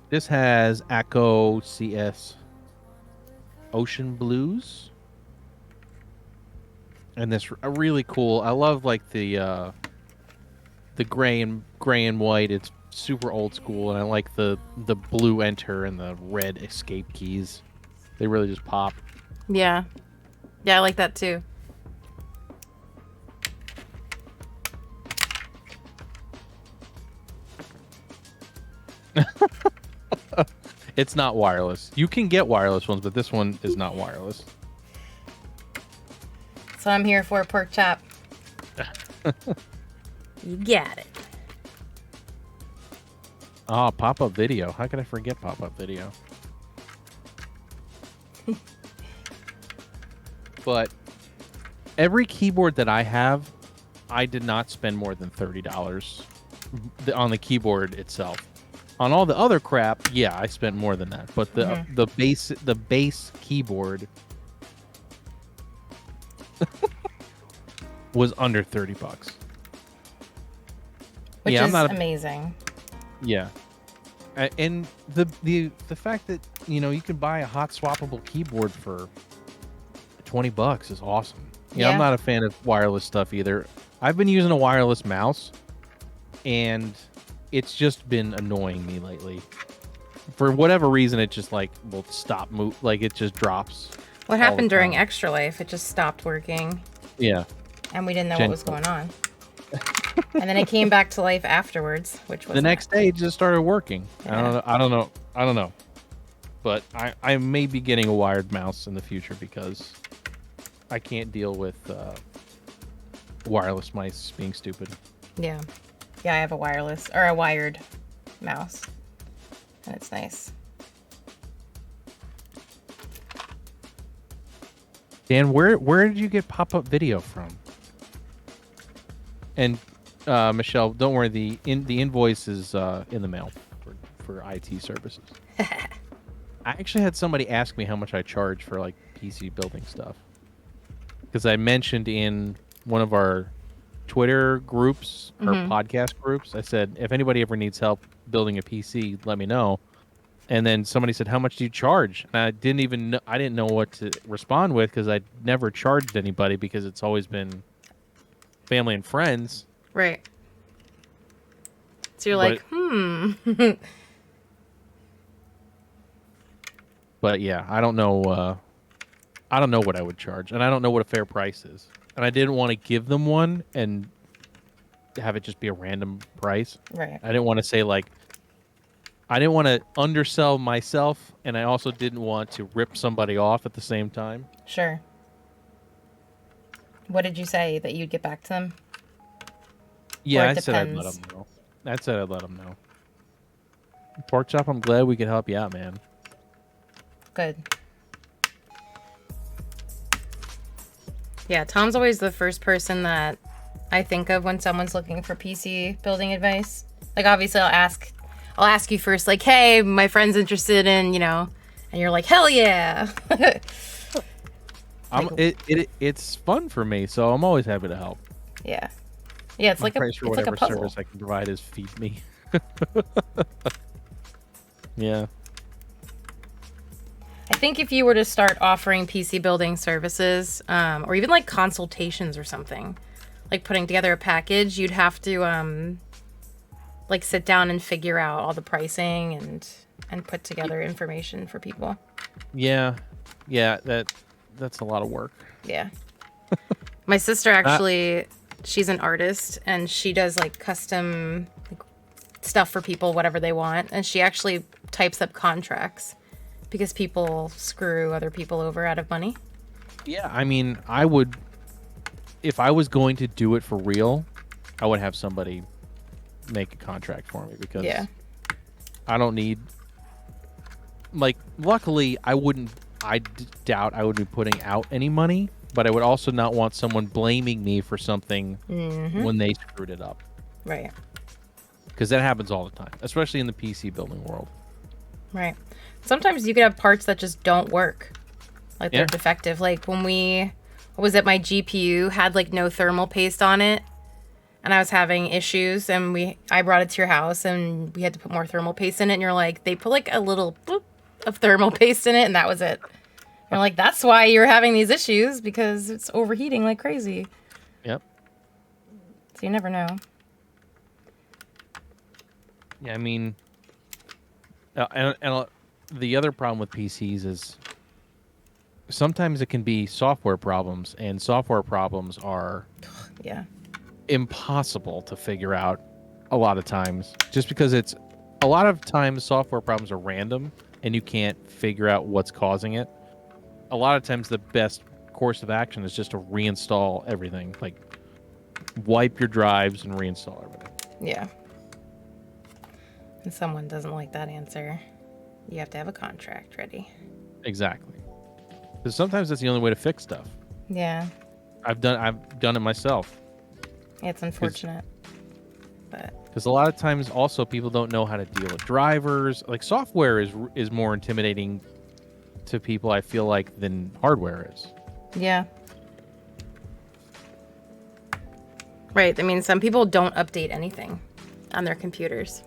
Speaker 1: This has ACO CS Ocean Blues. And this really cool. I love like the gray and white. It's super old school, and I like the blue enter and the red escape keys. They really just pop.
Speaker 2: Yeah. Yeah, I like that too.
Speaker 1: It's not wireless. You can get wireless ones, but this one is not wireless.
Speaker 2: So I'm here for, pork chop. You got it.
Speaker 1: Oh, pop-up video. How could I forget pop-up video? But every keyboard that I have, I did not spend more than $30 on the keyboard itself. On all the other crap, yeah, I spent more than that. But the base keyboard was under $30.
Speaker 2: Which
Speaker 1: yeah,
Speaker 2: is amazing.
Speaker 1: Yeah. And the fact that, you can buy a hot swappable keyboard for $20 is awesome. Yeah, I'm not a fan of wireless stuff either. I've been using a wireless mouse, and it's just been annoying me lately. For whatever reason, it just will stop move, it just drops.
Speaker 2: What happened during Extra Life? It just stopped working.
Speaker 1: Yeah.
Speaker 2: And we didn't know what was going on. And then it came back to life afterwards, which was
Speaker 1: the next day it just started working. Yeah. I don't know. But I may be getting a wired mouse in the future because I can't deal with wireless mice being stupid.
Speaker 2: Yeah. Yeah, I have a wired mouse. And it's nice.
Speaker 1: Dan, where did you get pop-up video from? And Michelle, don't worry, the invoice is in the mail for IT services. I actually had somebody ask me how much I charge for PC building stuff. Because I mentioned in one of our Twitter groups or podcast groups, I said, if anybody ever needs help building a PC, let me know. And then somebody said, how much do you charge? And I didn't know what to respond with because I'd never charged anybody because it's always been family and friends.
Speaker 2: Right. So you're
Speaker 1: But yeah, I don't know. I don't know what I would charge, and I don't know what a fair price is. And I didn't want to give them one and have it just be a random price.
Speaker 2: Right.
Speaker 1: I didn't want to say I didn't want to undersell myself, and I also didn't want to rip somebody off at the same time.
Speaker 2: Sure. What did you say that you'd get back to them?
Speaker 1: Yeah, I said I'd let them know. Pork Chop, I'm glad we could help you out, man.
Speaker 2: Good. Yeah, Tom's always the first person that I think of when someone's looking for PC building advice. Obviously, I'll ask you first, hey, my friend's interested in, and you're like, hell yeah.
Speaker 1: It's fun for me, so I'm always happy to help.
Speaker 2: Yeah. Yeah, it's
Speaker 1: My
Speaker 2: like a
Speaker 1: price for
Speaker 2: it's
Speaker 1: whatever
Speaker 2: like a puzzle.
Speaker 1: service I can provide is feed me. Yeah.
Speaker 2: I think if you were to start offering PC building services, or even consultations or something, putting together a package, you'd have to sit down and figure out all the pricing and put together information for people.
Speaker 1: Yeah, that's a lot of work.
Speaker 2: Yeah. My sister actually, she's an artist and she does custom stuff for people, whatever they want, and she actually types up contracts because people screw other people over out of money.
Speaker 1: Yeah, I mean, I would, if I was going to do it for real, I would have somebody make a contract for me because I don't need, luckily I doubt I would be putting out any money, but I would also not want someone blaming me for something when they screwed it up.
Speaker 2: Right.
Speaker 1: Because that happens all the time, especially in the PC building world.
Speaker 2: Right. Sometimes you could have parts that just don't work. They're defective. My GPU had no thermal paste on it and I was having issues and I brought it to your house and we had to put more thermal paste in it and you're like, they put a little boop of thermal paste in it and that was it. You're like, that's why you're having these issues because it's overheating like crazy.
Speaker 1: Yep.
Speaker 2: So you never know.
Speaker 1: Yeah, I mean, and the other problem with PCs is sometimes it can be software problems, and software problems are impossible to figure out a lot of times, just because a lot of times software problems are random and you can't figure out what's causing it. A lot of times the best course of action is just to reinstall everything, wipe your drives and reinstall everything.
Speaker 2: Yeah. And someone doesn't like that answer, you have to have a contract ready.
Speaker 1: Exactly. Because sometimes that's the only way to fix stuff.
Speaker 2: Yeah.
Speaker 1: I've done it myself.
Speaker 2: It's unfortunate, but
Speaker 1: because a lot of times also people don't know how to deal with drivers. Like software is more intimidating to people, I feel like, than hardware is.
Speaker 2: yeah. Right. I mean, some people don't update anything on their computers.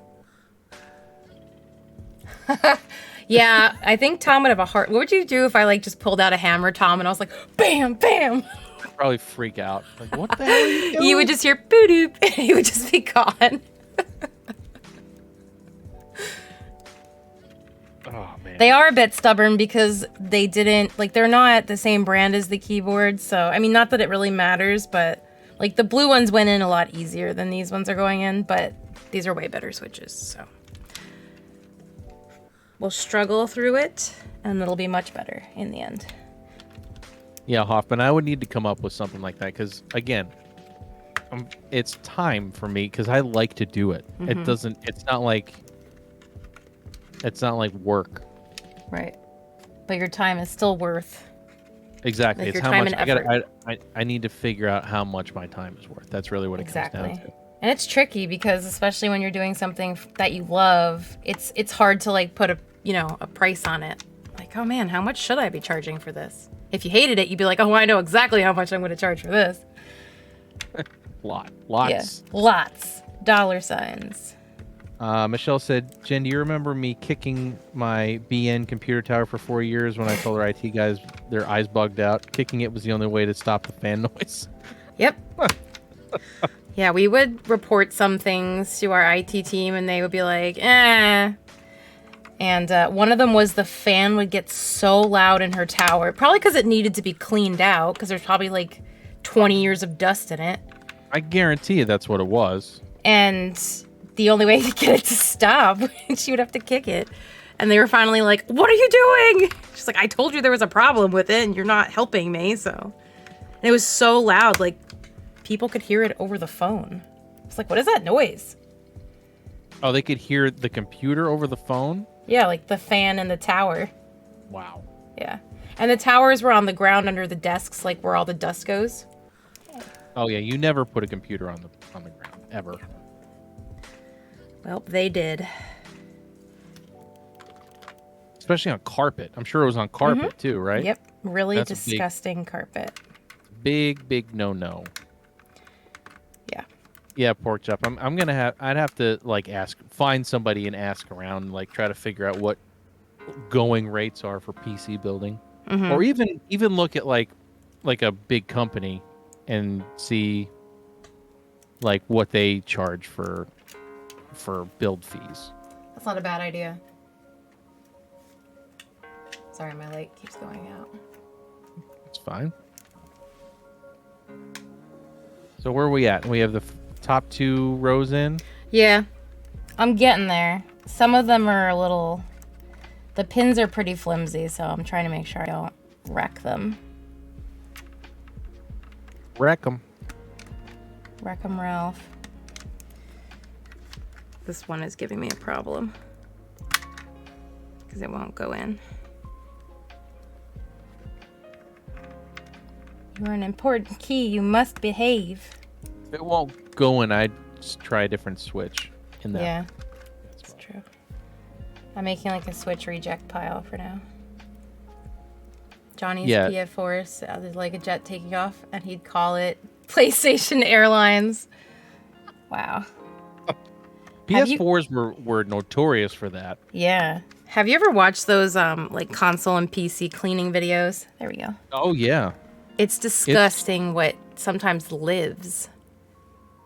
Speaker 2: Yeah, I think Tom would have a heart. What would you do if I like just pulled out a hammer, Tom, and I was like, bam, bam?
Speaker 1: I'd probably freak out. Like, what the hell are you doing?
Speaker 2: You would just hear boo doop, and he would just be gone.
Speaker 1: Oh man.
Speaker 2: They are a bit stubborn because they didn't like they're not the same brand as the keyboard. So I mean, not that it really matters, but like the blue ones went in a lot easier than these ones are going in. But these are way better switches, so we'll struggle through it, and it'll be much better in the end.
Speaker 1: Yeah, Hoffman, I would need to come up with something like that because, again, it's time for me because I like to do it.
Speaker 2: Mm-hmm.
Speaker 1: It's not like work.
Speaker 2: Right. But your time is still worth.
Speaker 1: Exactly.
Speaker 2: Like
Speaker 1: it's
Speaker 2: your
Speaker 1: how
Speaker 2: time
Speaker 1: much
Speaker 2: and effort.
Speaker 1: I need to figure out how much my time is worth. That's really what it comes down to.
Speaker 2: And it's tricky because especially when you're doing something that you love, it's hard to like put a price on it. Like, oh man, how much should I be charging for this? If you hated it, you'd be like, oh, I know exactly how much I'm going to charge for this.
Speaker 1: Lots.
Speaker 2: Yeah, lots. Dollar signs.
Speaker 1: Michelle said, Jen, do you remember me kicking my BN computer tower for 4 years when I told our IT guys their eyes bugged out? Kicking it was the only way to stop the fan noise.
Speaker 2: Yep. Yeah, we would report some things to our IT team, and they would be like, eh. And one of them was the fan would get so loud in her tower, probably because it needed to be cleaned out, because there's probably like 20 years of dust in it.
Speaker 1: I guarantee you that's what it was.
Speaker 2: And the only way to get it to stop, she would have to kick it. And they were finally like, what are you doing? She's like, I told you there was a problem with it, and you're not helping me, so. And it was so loud, like, people could hear it over the phone. It's like, what is that noise?
Speaker 1: Oh, they could hear the computer over the phone?
Speaker 2: Yeah, like the fan in the tower.
Speaker 1: Wow.
Speaker 2: Yeah. And the towers were on the ground under the desks, like where all the dust goes.
Speaker 1: Oh yeah, you never put a computer on the ground ever.
Speaker 2: Well, they did.
Speaker 1: Especially on carpet. I'm sure it was on carpet too, right?
Speaker 2: Yep. Really
Speaker 1: That's
Speaker 2: disgusting carpet.
Speaker 1: Big no.
Speaker 2: Yeah.
Speaker 1: Yeah, pork chop. I'd have to like find somebody and ask around, like try to figure out what going rates are for PC building, or even look at like a big company and see like what they charge for build fees.
Speaker 2: That's not a bad idea. Sorry, my light keeps going out.
Speaker 1: It's fine. So where are we at? We have the top 2 rows in?
Speaker 2: Yeah. I'm getting there. Some of them are a little... The pins are pretty flimsy, so I'm trying to make sure I don't wreck them.
Speaker 1: Wreck them.
Speaker 2: Wreck 'em, Ralph. This one is giving me a problem. Because it won't go in. You're an important key. You must behave.
Speaker 1: If it won't go in, I'd just try a different switch in that.
Speaker 2: Yeah, that's true. I'm making like a switch reject pile for now. Johnny's PF4 sounded like a jet taking off, and he'd call it PlayStation Airlines. Wow.
Speaker 1: PS4s were notorious for that.
Speaker 2: Yeah. Have you ever watched those like console and PC cleaning videos? There we go.
Speaker 1: Oh yeah.
Speaker 2: It's disgusting what sometimes lives.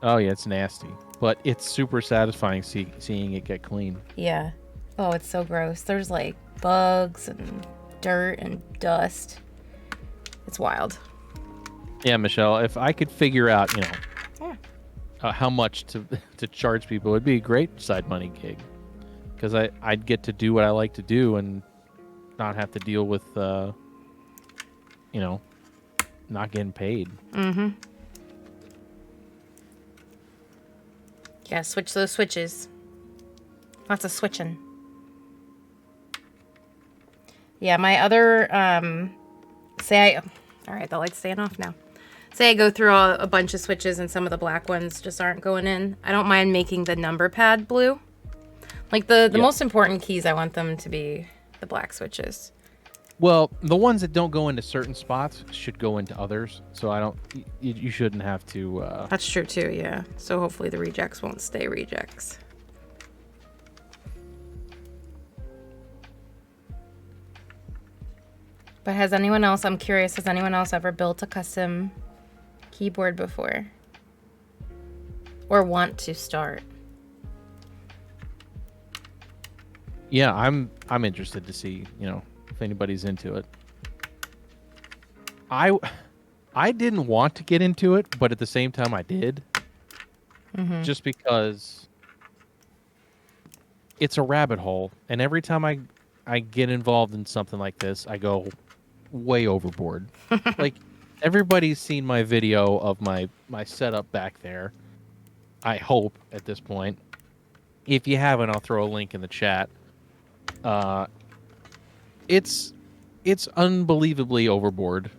Speaker 1: Oh yeah, it's nasty, but it's super satisfying seeing it get clean.
Speaker 2: Yeah. Oh, it's so gross. There's like bugs and dirt and dust. It's wild.
Speaker 1: Yeah, Michelle, if I could figure out, how much to charge people, it'd be a great side money gig. Because I'd get to do what I like to do and not have to deal with, not getting paid.
Speaker 2: Mm-hmm. Yeah, switch those switches. Lots of switching. Yeah, my other, all right, the light's staying off now. say I go through a bunch of switches and some of the black ones just aren't going in, I don't mind making the number pad blue. Like the most important keys, I want them to be the black switches.
Speaker 1: Well, the ones that don't go into certain spots should go into others. So I don't. You shouldn't have to.
Speaker 2: That's true too. Yeah. So hopefully the rejects won't stay rejects. But has anyone else? I'm curious. Has anyone else ever built a custom keyboard before, or want to start?
Speaker 1: Yeah, I'm interested to see, if anybody's into it. I didn't want to get into it, but at the same time I did. Just because it's a rabbit hole, and every time I get involved in something like this, I go way overboard. Like, everybody's seen my video of my setup back there. I hope at this point. If you haven't, I'll throw a link in the chat. It's unbelievably overboard.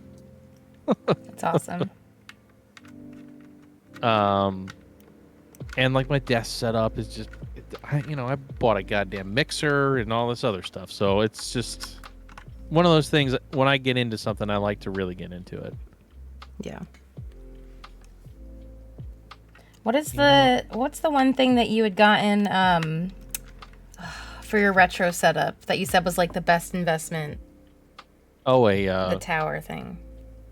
Speaker 2: That's awesome.
Speaker 1: And like my desk setup is just, I bought a goddamn mixer and all this other stuff. So it's just one of those things. When I get into something, I like to really get into it.
Speaker 2: Yeah. What's the one thing that you had gotten for your retro setup that you said was like the best investment?
Speaker 1: Oh,
Speaker 2: the tower thing.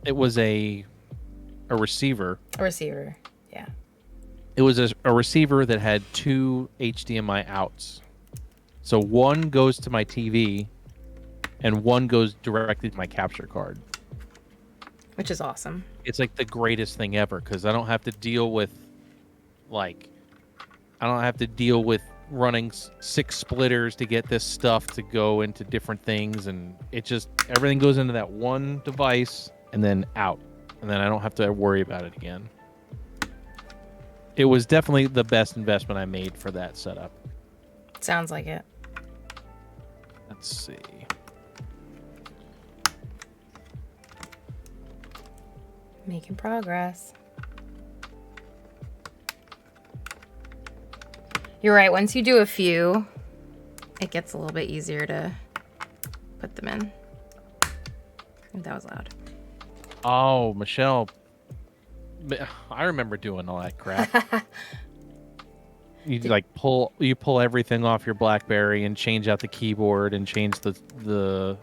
Speaker 1: It was a receiver.
Speaker 2: A receiver, yeah.
Speaker 1: It was a receiver that had 2 HDMI outs. So one goes to my TV, and one goes directly to my capture card.
Speaker 2: Which is awesome.
Speaker 1: It's like the greatest thing ever, because I don't have to deal with running 6 splitters to get this stuff to go into different things, and it just, everything goes into that one device and then out, and then I don't have to worry about it again. It was definitely the best investment I made for that setup.
Speaker 2: Sounds like it.
Speaker 1: Let's see.
Speaker 2: Making progress. You're right. Once you do a few, it gets a little bit easier to put them in. I think that was loud.
Speaker 1: Oh, Michelle. I remember doing all that crap. You pull everything off your BlackBerry and change out the keyboard and change the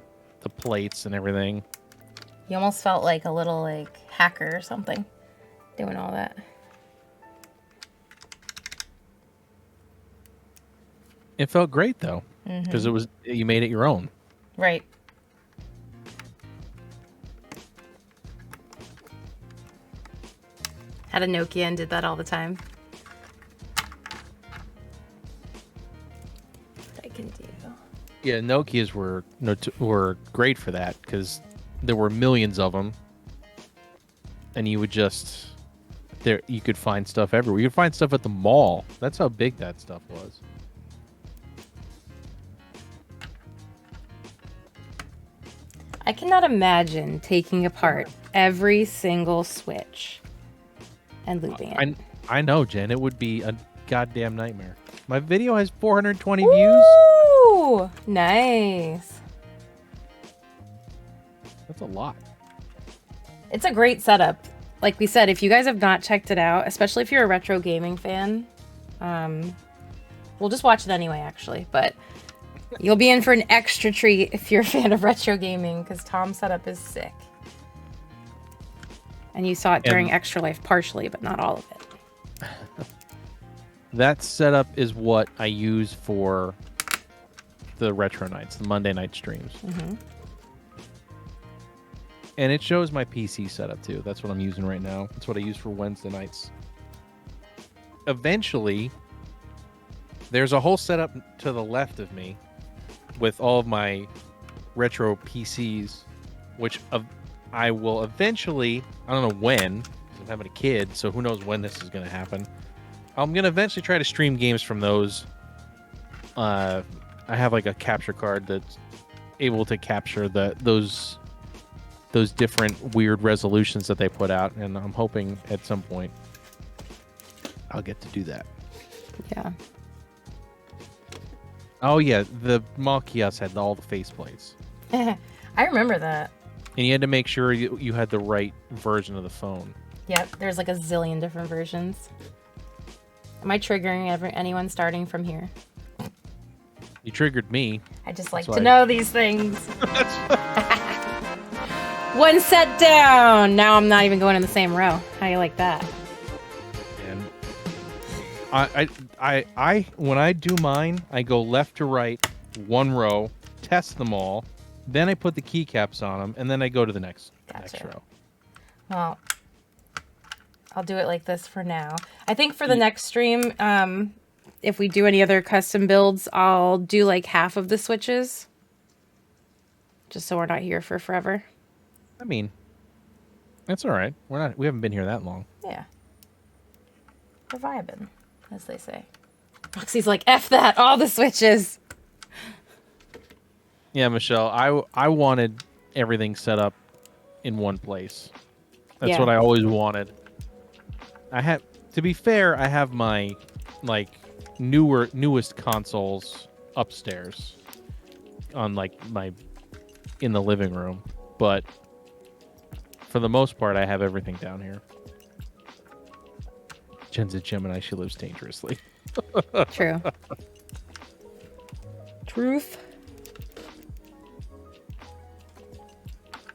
Speaker 1: plates and everything.
Speaker 2: You almost felt like a little hacker or something doing all that.
Speaker 1: It felt great though, because you made it your own.
Speaker 2: Right. Had a Nokia and did that all the time. I can do.
Speaker 1: Yeah, Nokias were great for that, because there were millions of them, and you would you could find stuff everywhere. You could find stuff at the mall. That's how big that stuff was.
Speaker 2: I cannot imagine taking apart every single switch and looping it.
Speaker 1: I know, Jen. It would be a goddamn nightmare. My video has 420
Speaker 2: Ooh,
Speaker 1: views.
Speaker 2: Ooh, nice.
Speaker 1: That's a lot.
Speaker 2: It's a great setup. Like we said, if you guys have not checked it out, especially if you're a retro gaming fan, we'll just watch it anyway, actually. But you'll be in for an extra treat if you're a fan of retro gaming, because Tom's setup is sick. And you saw it during Extra Life partially, but not all of it.
Speaker 1: That setup is what I use for the retro nights, the Monday night streams. And it shows my PC setup too. That's what I'm using right now. That's what I use for Wednesday nights. Eventually, there's a whole setup to the left of me with all of my retro PCs, which I will eventually, I don't know when, because I'm having a kid, so who knows when this is going to happen. I'm going to eventually try to stream games from those. I have like a capture card that's able to capture those those different weird resolutions that they put out, and I'm hoping at some point I'll get to do that.
Speaker 2: Yeah.
Speaker 1: Oh yeah, the mall kiosk had all the faceplates.
Speaker 2: I remember that.
Speaker 1: And you had to make sure you had the right version of the phone.
Speaker 2: Yep, there's like a zillion different versions. Am I triggering anyone starting from here?
Speaker 1: You triggered me.
Speaker 2: I just like to know these things. One set down. Now I'm not even going in the same row. How do you like that?
Speaker 1: And I when I do mine, I go left to right, one row, test them all, then I put the keycaps on them, and then I go to the next row.
Speaker 2: Well, I'll do it like this for now. I think for the next stream, if we do any other custom builds, I'll do like half of the switches. Just so we're not here for forever.
Speaker 1: I mean, that's all right. We haven't been here that long.
Speaker 2: Yeah. We're vibing, as they say. Roxy's like, F that, all the switches.
Speaker 1: Yeah, Michelle, I wanted everything set up in one place. That's what I always wanted. To be fair, I have my like newest consoles upstairs on like in the living room, but for the most part I have everything down here. Jen's a Gemini, she lives dangerously.
Speaker 2: True. Truth.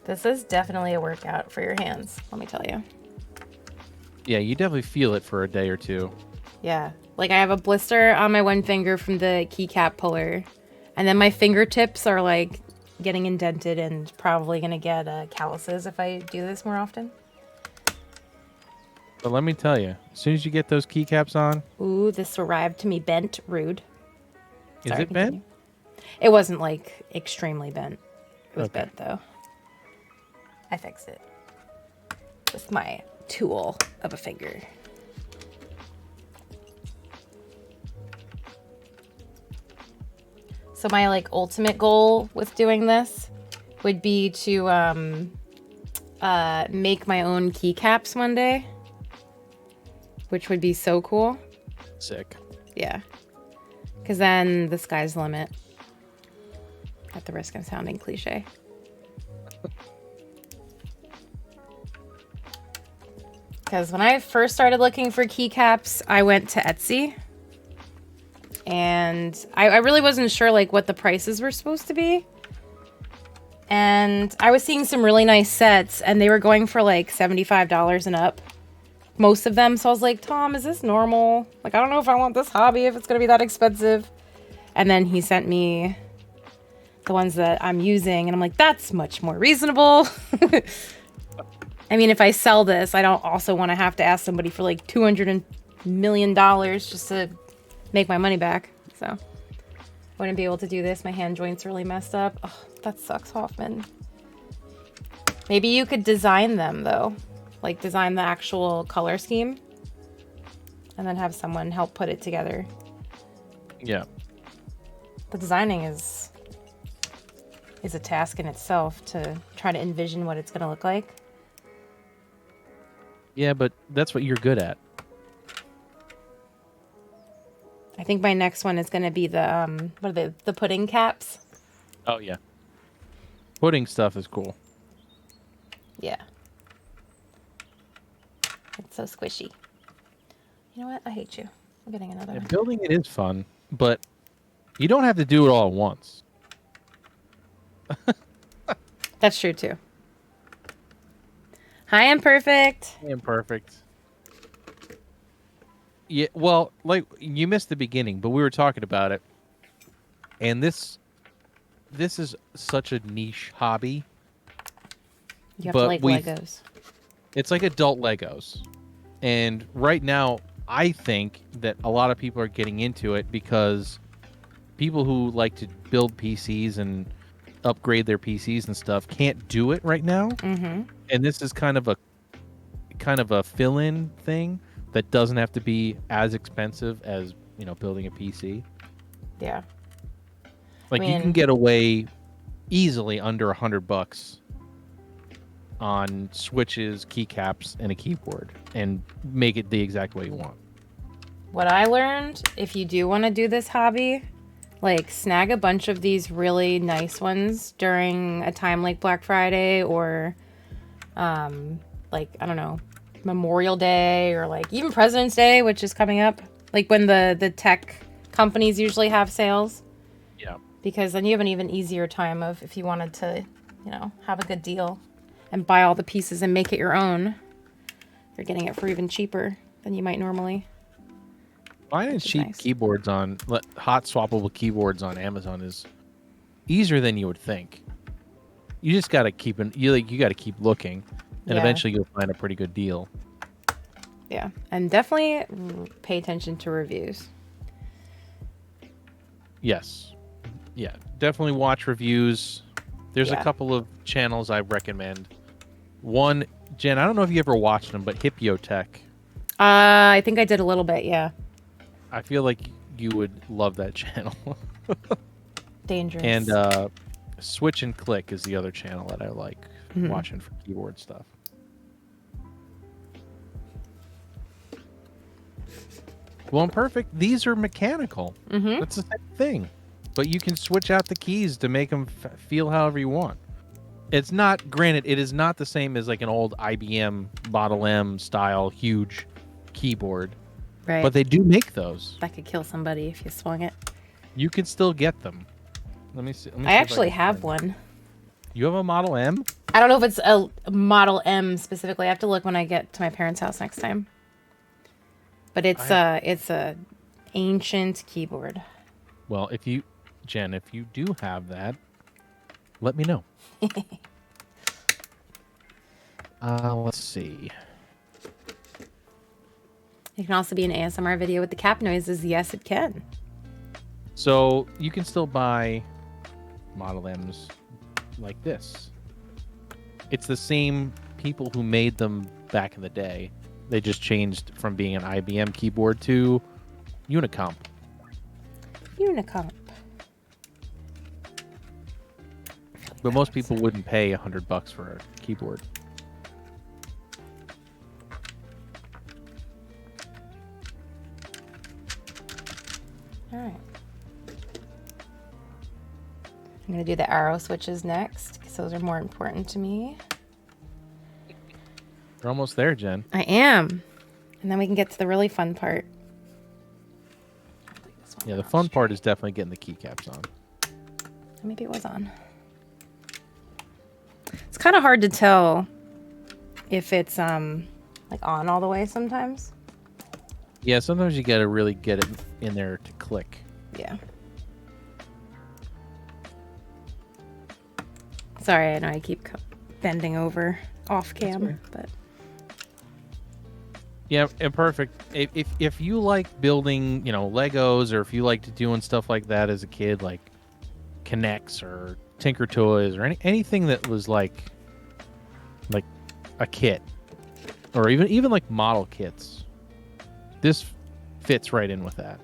Speaker 2: This is definitely a workout for your hands, let me tell you.
Speaker 1: Yeah, you definitely feel it for a day or two.
Speaker 2: Yeah. Like I have a blister on my one finger from the keycap puller. And then my fingertips are like getting indented and probably going to get calluses if I do this more often.
Speaker 1: But let me tell you, as soon as you get those keycaps on...
Speaker 2: Ooh, this arrived to me bent. Rude.
Speaker 1: Is it bent?
Speaker 2: It wasn't like extremely bent. It was bent though. I fixed it with my tool of a finger. So my like ultimate goal with doing this would be to make my own keycaps one day, which would be so cool.
Speaker 1: Sick.
Speaker 2: Yeah, because then the sky's the limit. At the risk of sounding cliche. Because when I first started looking for keycaps, I went to Etsy. And I really wasn't sure like what the prices were supposed to be. And I was seeing some really nice sets, and they were going for like $75 and up. Most of them. So I was like, Tom, is this normal? Like, I don't know if I want this hobby, if it's going to be that expensive. And then he sent me the ones that I'm using, and I'm like, that's much more reasonable. I mean, if I sell this, I don't also want to have to ask somebody for like $200 million just to make my money back. So I wouldn't be able to do this. My hand joints really messed up. Oh, that sucks, Hoffman. Maybe you could design them though, like design the actual color scheme and then have someone help put it together.
Speaker 1: Yeah.
Speaker 2: The designing is a task in itself to try to envision what it's going to look like.
Speaker 1: Yeah, but that's what you're good at.
Speaker 2: I think my next one is going to be the what are they? The pudding caps.
Speaker 1: Oh yeah. Pudding stuff is cool.
Speaker 2: Yeah. It's so squishy. You know what? I hate you. I'm getting another one.
Speaker 1: Building it is fun, but you don't have to do it all at once.
Speaker 2: That's true too. Hi, Imperfect.
Speaker 1: Imperfect. Yeah, well, like you missed the beginning, but we were talking about it, and this is such a niche hobby.
Speaker 2: You have to like Legos.
Speaker 1: It's like adult Legos, and right now I think that a lot of people are getting into it because people who like to build PCs and upgrade their PCs and stuff can't do it right now.
Speaker 2: Mm-hmm.
Speaker 1: And this is kind of a fill-in thing that doesn't have to be as expensive as, building a PC.
Speaker 2: Yeah.
Speaker 1: Like you can get away easily under $100 on switches, keycaps, and a keyboard, and make it the exact way you want.
Speaker 2: What I learned, if you do want to do this hobby, like snag a bunch of these really nice ones during a time like Black Friday or like, I don't know, Memorial Day or like even President's Day, which is coming up. Like when the tech companies usually have sales.
Speaker 1: Yeah.
Speaker 2: Because then you have an even easier time of if you wanted to, you know, have a good deal and buy all the pieces and make it your own. You're getting it for even cheaper than you might normally.
Speaker 1: Finding cheap keyboards on hot swappable keyboards on Amazon is easier than you would think. You just got to keep you got to keep looking, and eventually you'll find a pretty good deal.
Speaker 2: Yeah, and definitely pay attention to reviews.
Speaker 1: Yes. Yeah, definitely watch reviews. There's a couple of channels I recommend. One, Jen, I don't know if you ever watched them, but Hippotech.
Speaker 2: I think I did a little bit, yeah.
Speaker 1: I feel like you would love that channel.
Speaker 2: Dangerous.
Speaker 1: And Switch and Click is the other channel that I like watching for keyboard stuff. Well, and perfect. These are mechanical. That's the same thing. But you can switch out the keys to make them feel however you want. It's not, granted, it is not the same as like an old IBM Model M style huge keyboard.
Speaker 2: Right.
Speaker 1: But they do make those.
Speaker 2: That could kill somebody if you swung it.
Speaker 1: You can still get them. Let me see.
Speaker 2: I actually have one.
Speaker 1: You have a Model M?
Speaker 2: I don't know if it's a Model M specifically. I have to look when I get to my parents' house next time. But it's a ancient keyboard.
Speaker 1: Well, Jen, if you do have that, let me know. Let's see.
Speaker 2: It can also be an ASMR video with the cap noises. Yes, it can.
Speaker 1: So you can still buy Model M's like this. It's the same people who made them back in the day. They just changed from being an IBM keyboard to Unicomp.
Speaker 2: Unicomp.
Speaker 1: But most people wouldn't pay $100 for a keyboard.
Speaker 2: All right. I'm going to do the arrow switches next because those are more important to me.
Speaker 1: You're almost there, Jen.
Speaker 2: I am. And then we can get to the really fun part.
Speaker 1: Yeah, the fun part is definitely getting the keycaps on.
Speaker 2: Maybe it was on. It's kind of hard to tell if it's like on all the way sometimes.
Speaker 1: Yeah, sometimes you got to really get it in there to click.
Speaker 2: Yeah. Sorry, I know I keep bending over off cam, but
Speaker 1: yeah, and perfect. If you like building, Legos, or if you liked doing stuff like that as a kid, like Connects or Tinker Toys or anything that was like a kit, or even like model kits, this fits right in with that.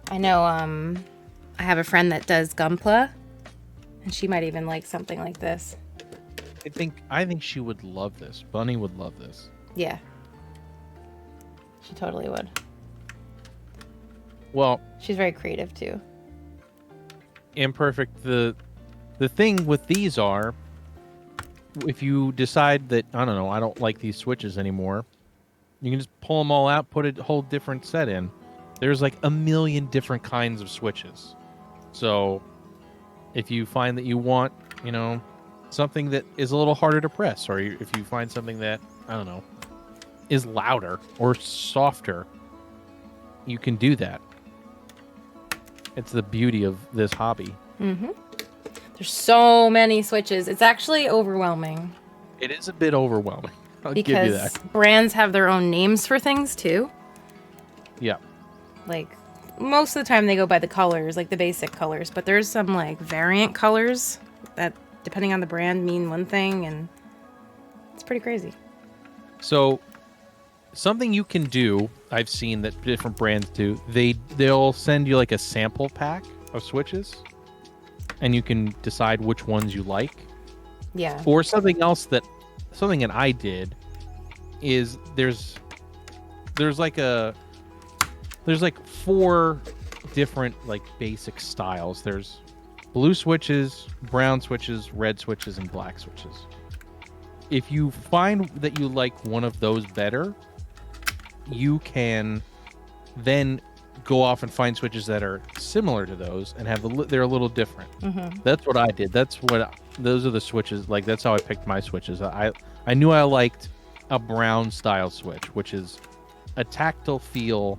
Speaker 2: I know I have a friend that does Gunpla, and she might even like something like this.
Speaker 1: I think she would love this. Bunny would love this.
Speaker 2: Yeah. She totally would.
Speaker 1: Well,
Speaker 2: she's very creative too.
Speaker 1: Imperfect. The thing with these are, if you decide that, I don't know, I don't like these switches anymore, you can just pull them all out, put a whole different set in. There's like a million different kinds of switches. So if you find that you want, something that is a little harder to press, or if you find something that, I don't know, is louder or softer, you can do that. It's the beauty of this hobby.
Speaker 2: There's so many switches. It's actually overwhelming.
Speaker 1: It is a bit overwhelming. I'll give you that.
Speaker 2: Because brands have their own names for things too.
Speaker 1: Yeah.
Speaker 2: Like most of the time they go by the colors, like the basic colors, but there's some like variant colors that, depending on the brand, mean one thing, and it's pretty crazy.
Speaker 1: So something you can do, I've seen that different brands do, they'll send you like a sample pack of switches, and you can decide which ones you like.
Speaker 2: Yeah.
Speaker 1: Or something that I did is there's like 4 different like basic styles. There's blue switches, brown switches, red switches, and black switches. If you find that you like one of those better, you can then go off and find switches that are similar to those and they're a little different. That's what I did. Those are the switches. Like, that's how I picked my switches. I knew I liked a brown style switch, which is a tactile feel,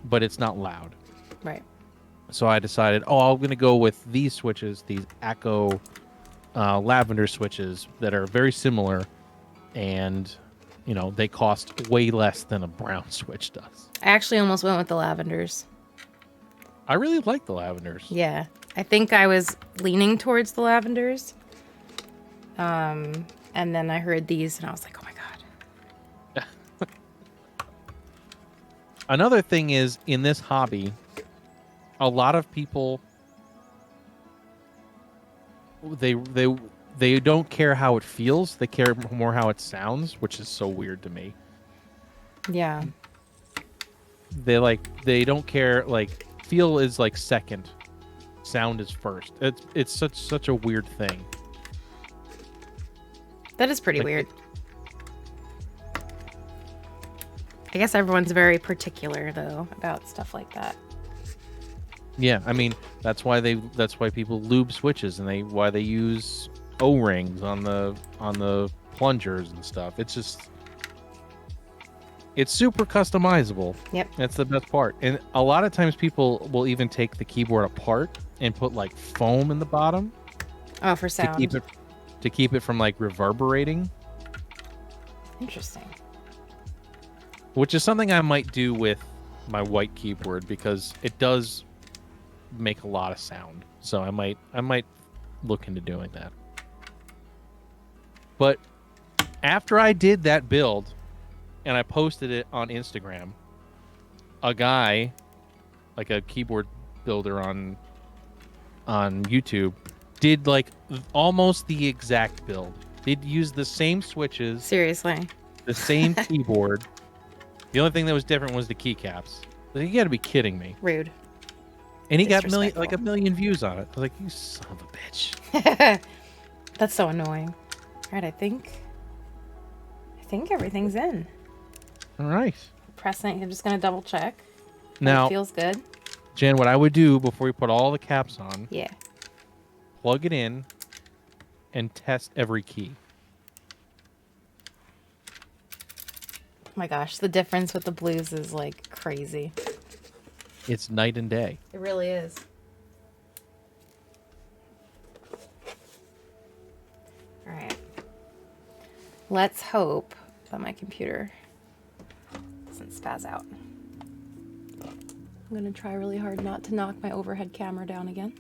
Speaker 1: but it's not loud.
Speaker 2: Right.
Speaker 1: So I decided, I'm going to go with these switches, these Acco lavender switches that are very similar, and they cost way less than a brown switch does.
Speaker 2: I actually almost went with the lavenders.
Speaker 1: I really like the lavenders.
Speaker 2: Yeah. I think I was leaning towards the lavenders. And then I heard these and I was like, oh my God.
Speaker 1: Another thing is, in this hobby, a lot of people, they don't care how it feels. They care more how it sounds, which is so weird to me.
Speaker 2: Yeah.
Speaker 1: They don't care, like, feel is like second, sound is first. It's such a weird thing.
Speaker 2: That is pretty weird. I guess everyone's very particular though about stuff like that.
Speaker 1: Yeah, I mean, that's why people lube switches, and why they use O-rings on the plungers and stuff. It's super customizable.
Speaker 2: Yep.
Speaker 1: That's the best part. And a lot of times people will even take the keyboard apart and put like foam in the bottom.
Speaker 2: Oh, for sound.
Speaker 1: To keep it from like reverberating.
Speaker 2: Interesting.
Speaker 1: Which is something I might do with my white keyboard, because it does make a lot of sound. So I might look into doing that. But after I did that build and I posted it on Instagram, a guy, like a keyboard builder on YouTube, did like almost the exact build. They'd use the same switches.
Speaker 2: Seriously.
Speaker 1: The same keyboard. The only thing that was different was the keycaps. Like, you got to be kidding me.
Speaker 2: Rude.
Speaker 1: And he got a million views on it. I was like, you son of a bitch.
Speaker 2: That's so annoying. All right, I think everything's in.
Speaker 1: All right.
Speaker 2: Pressing. I'm just gonna double check.
Speaker 1: Now,
Speaker 2: it feels good.
Speaker 1: Jen, what I would do before we put all the caps on?
Speaker 2: Yeah.
Speaker 1: Plug it in and test every key.
Speaker 2: Oh my gosh, the difference with the blues is like crazy.
Speaker 1: It's night and day.
Speaker 2: It really is. All right. Let's hope that my computer doesn't spaz out. I'm going to try really hard not to knock my overhead camera down again.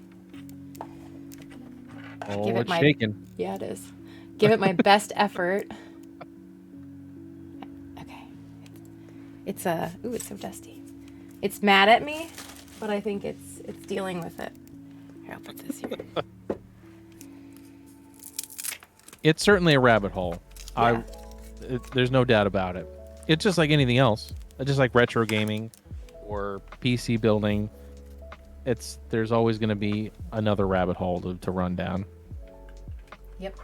Speaker 1: Oh, it's shaking.
Speaker 2: Yeah, it is. Give it my best effort. Okay. It's ooh, it's so dusty. It's mad at me, but I think it's dealing with it. Here, I'll put this here.
Speaker 1: It's certainly a rabbit hole.
Speaker 2: Yeah.
Speaker 1: There's no doubt about it. It's just like anything else. It's just like retro gaming or PC building. There's always going to be another rabbit hole to run down.
Speaker 2: Yep.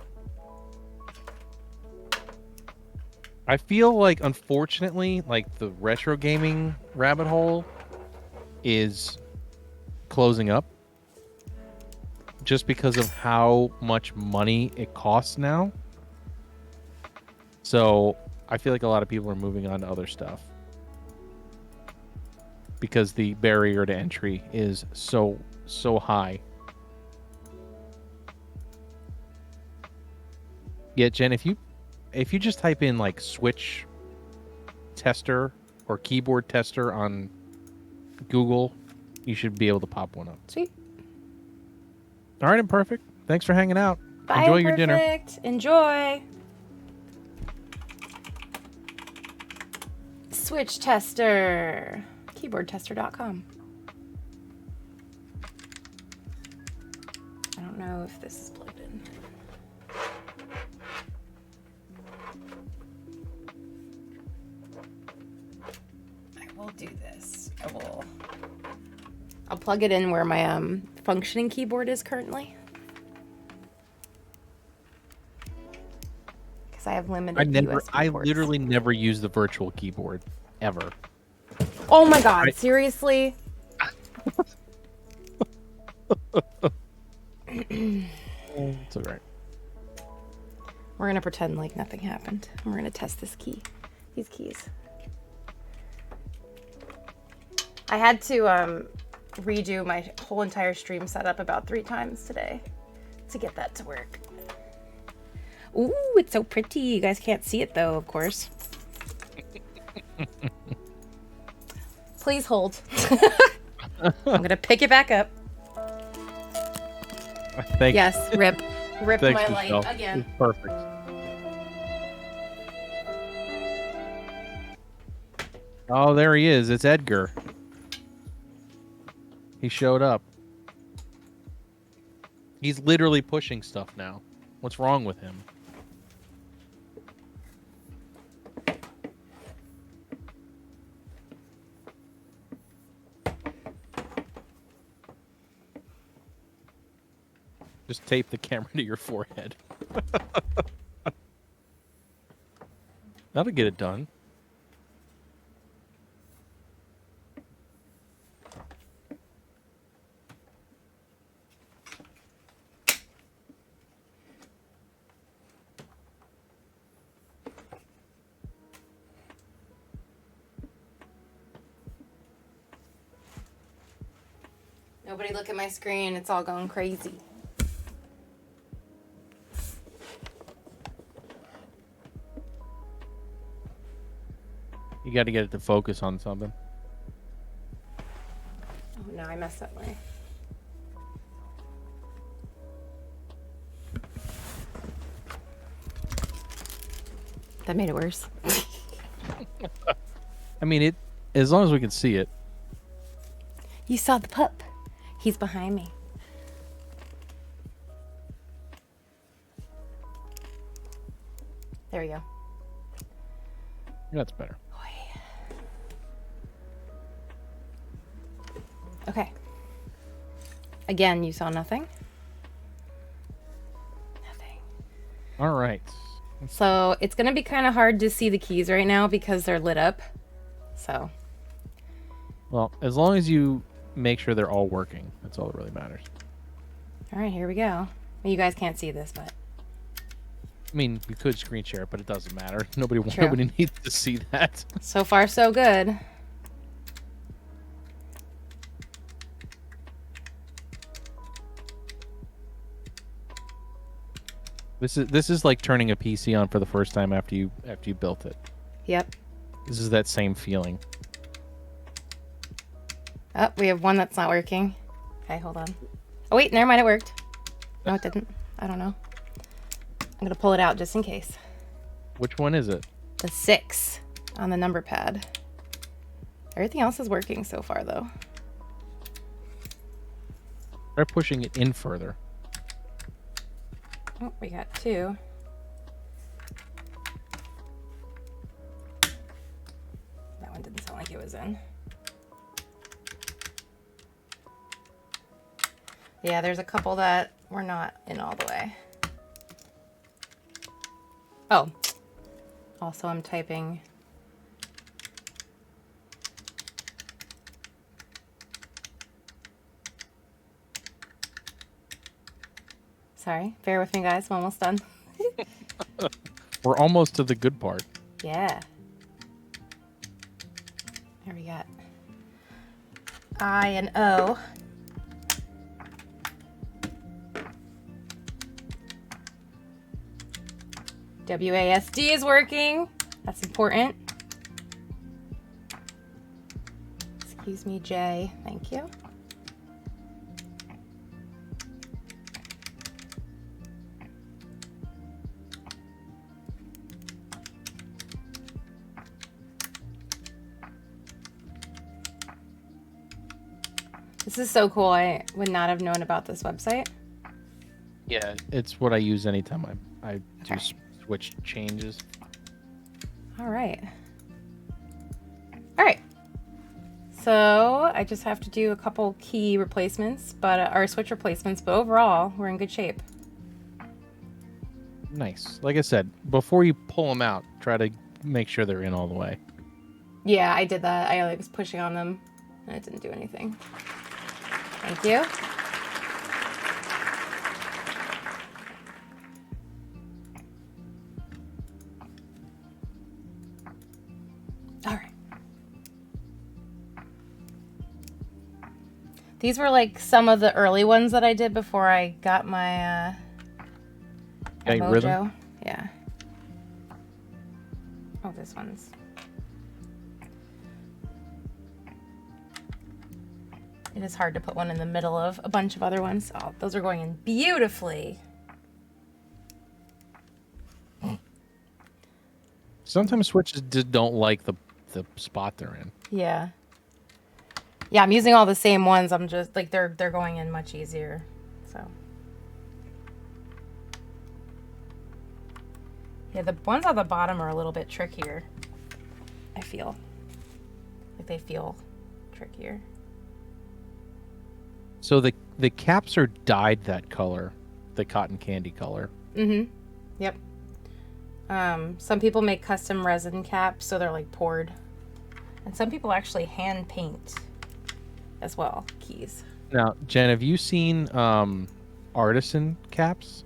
Speaker 1: I feel like, unfortunately, like the retro gaming rabbit hole is closing up just because of how much money it costs now. So I feel like a lot of people are moving on to other stuff because the barrier to entry is so high. Yeah, Jen, if you just type in like switch tester or keyboard tester on Google, you should be able to pop one up.
Speaker 2: Sweet.
Speaker 1: All right, Imperfect. Thanks for hanging out.
Speaker 2: Bye,
Speaker 1: Enjoy your dinner.
Speaker 2: Enjoy. Switch tester. Keyboardtester.com. I don't know if this is plugged in. We'll do this. I'll plug it in where my functioning keyboard is currently. Because I have limited USB ports.
Speaker 1: Literally never use the virtual keyboard ever.
Speaker 2: Oh my god, seriously?
Speaker 1: It's alright.
Speaker 2: We're gonna pretend like nothing happened. And we're gonna test these keys. I had to redo my whole entire stream setup about 3 times today to get that to work. Ooh, it's so pretty. You guys can't see it though, of course. Please hold. I'm gonna pick it back up. Yes, rip
Speaker 1: Thanks,
Speaker 2: my light
Speaker 1: Michelle.
Speaker 2: again.
Speaker 1: It's perfect. Oh, there he is. It's Edgar. He showed up. He's literally pushing stuff now. What's wrong with him? Just tape the camera to your forehead. That'll get it done.
Speaker 2: Nobody look at my screen. It's all going crazy.
Speaker 1: You got to get it to focus on something.
Speaker 2: Oh no, I messed up my... That made it worse.
Speaker 1: I mean, as long as we can see it.
Speaker 2: You saw the pup. He's behind me. There we go.
Speaker 1: That's better.
Speaker 2: Okay. Again, you saw nothing? Nothing.
Speaker 1: All right.
Speaker 2: So it's going to be kind of hard to see the keys right now because they're lit up. So.
Speaker 1: Well, as long as you make sure they're all working, that's all that really matters.
Speaker 2: All right, here we go. You guys can't see this, but.
Speaker 1: I mean, you could screen share it, but it doesn't matter. Nobody needs to see that.
Speaker 2: So far, so good.
Speaker 1: This is like turning a PC on for the first time after you built it.
Speaker 2: Yep.
Speaker 1: This is that same feeling.
Speaker 2: Oh, we have one that's not working. Okay, hold on. Oh wait, never mind, it worked. No, it didn't. I don't know. I'm gonna pull it out just in case.
Speaker 1: Which one is it?
Speaker 2: The 6 on the number pad. Everything else is working so far though.
Speaker 1: Try pushing it in further.
Speaker 2: Oh, we got 2. That one didn't sound like it was in. Yeah, there's a couple that were not in all the way. Oh, also I'm typing. Sorry, bear with me guys, I'm almost done.
Speaker 1: We're almost to the good part.
Speaker 2: Yeah. There we got I and O. WASD is working. That's important. Excuse me, J. Thank you. This is so cool. I would not have known about this website.
Speaker 1: Yeah, it's what I use anytime I do switch changes.
Speaker 2: All right. All right. So I just have to do a couple key replacements, or switch replacements, but overall, we're in good shape.
Speaker 1: Nice. Like I said, before you pull them out, try to make sure they're in all the way.
Speaker 2: Yeah, I did that. I was pushing on them, and it didn't do anything. Thank you. All right. These were like some of the early ones that I did before I got my mojo.
Speaker 1: Rhythm?
Speaker 2: Yeah. Oh, this one's. It is hard to put one in the middle of a bunch of other ones. Oh, those are going in beautifully.
Speaker 1: Sometimes switches just don't like the spot they're in.
Speaker 2: Yeah. Yeah, I'm using all the same ones. I'm just like they're going in much easier. So. Yeah, the ones on the bottom are a little bit trickier. I feel. Like they feel trickier.
Speaker 1: So the caps are dyed that color, the cotton candy color.
Speaker 2: Mm-hmm. Yep. Some people make custom resin caps, so they're like poured. And some people actually hand paint as well, keys.
Speaker 1: Now, Jen, have you seen Artisan Caps?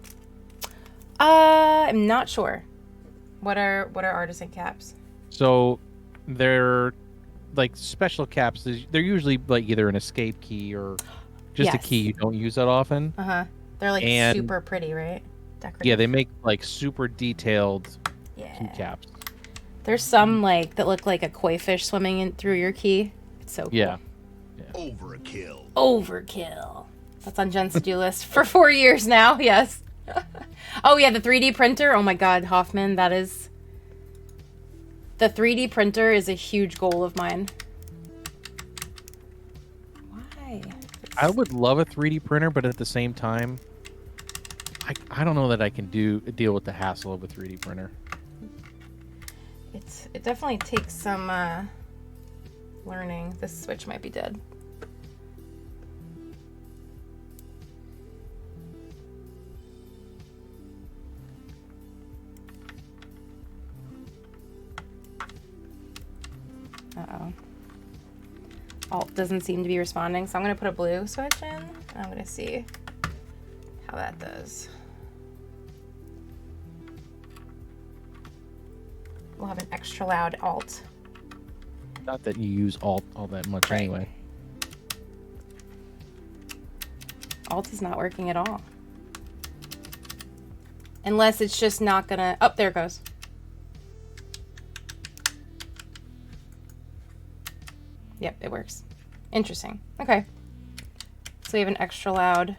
Speaker 2: I'm not sure. What are Artisan Caps?
Speaker 1: So they're like special caps. They're usually like either an escape key or just a key you don't use that often.
Speaker 2: Uh-huh. They're like super pretty, right? Decorative.
Speaker 1: Yeah, they make like super detailed key caps.
Speaker 2: There's some like that look like a koi fish swimming in through your key. It's so cool.
Speaker 1: Yeah.
Speaker 3: Overkill.
Speaker 2: Overkill. That's on Jen's to-do list for 4 years now. Yes. Oh yeah, the 3D printer. Oh my God, Hoffman, that is. The 3D printer is a huge goal of mine. Why?
Speaker 1: I would love a 3D printer, but at the same time, I don't know that I can deal with the hassle of a 3D printer.
Speaker 2: It definitely takes some learning. This switch might be dead. Uh-oh. Alt doesn't seem to be responding, so I'm going to put a blue switch in, and I'm going to see how that does. We'll have an extra loud alt.
Speaker 1: Not that you use alt all that much anyway.
Speaker 2: Alt is not working at all. Unless it's just not gonna... Oh, there it goes. Yep, it works. Interesting. Okay. So we have an extra loud.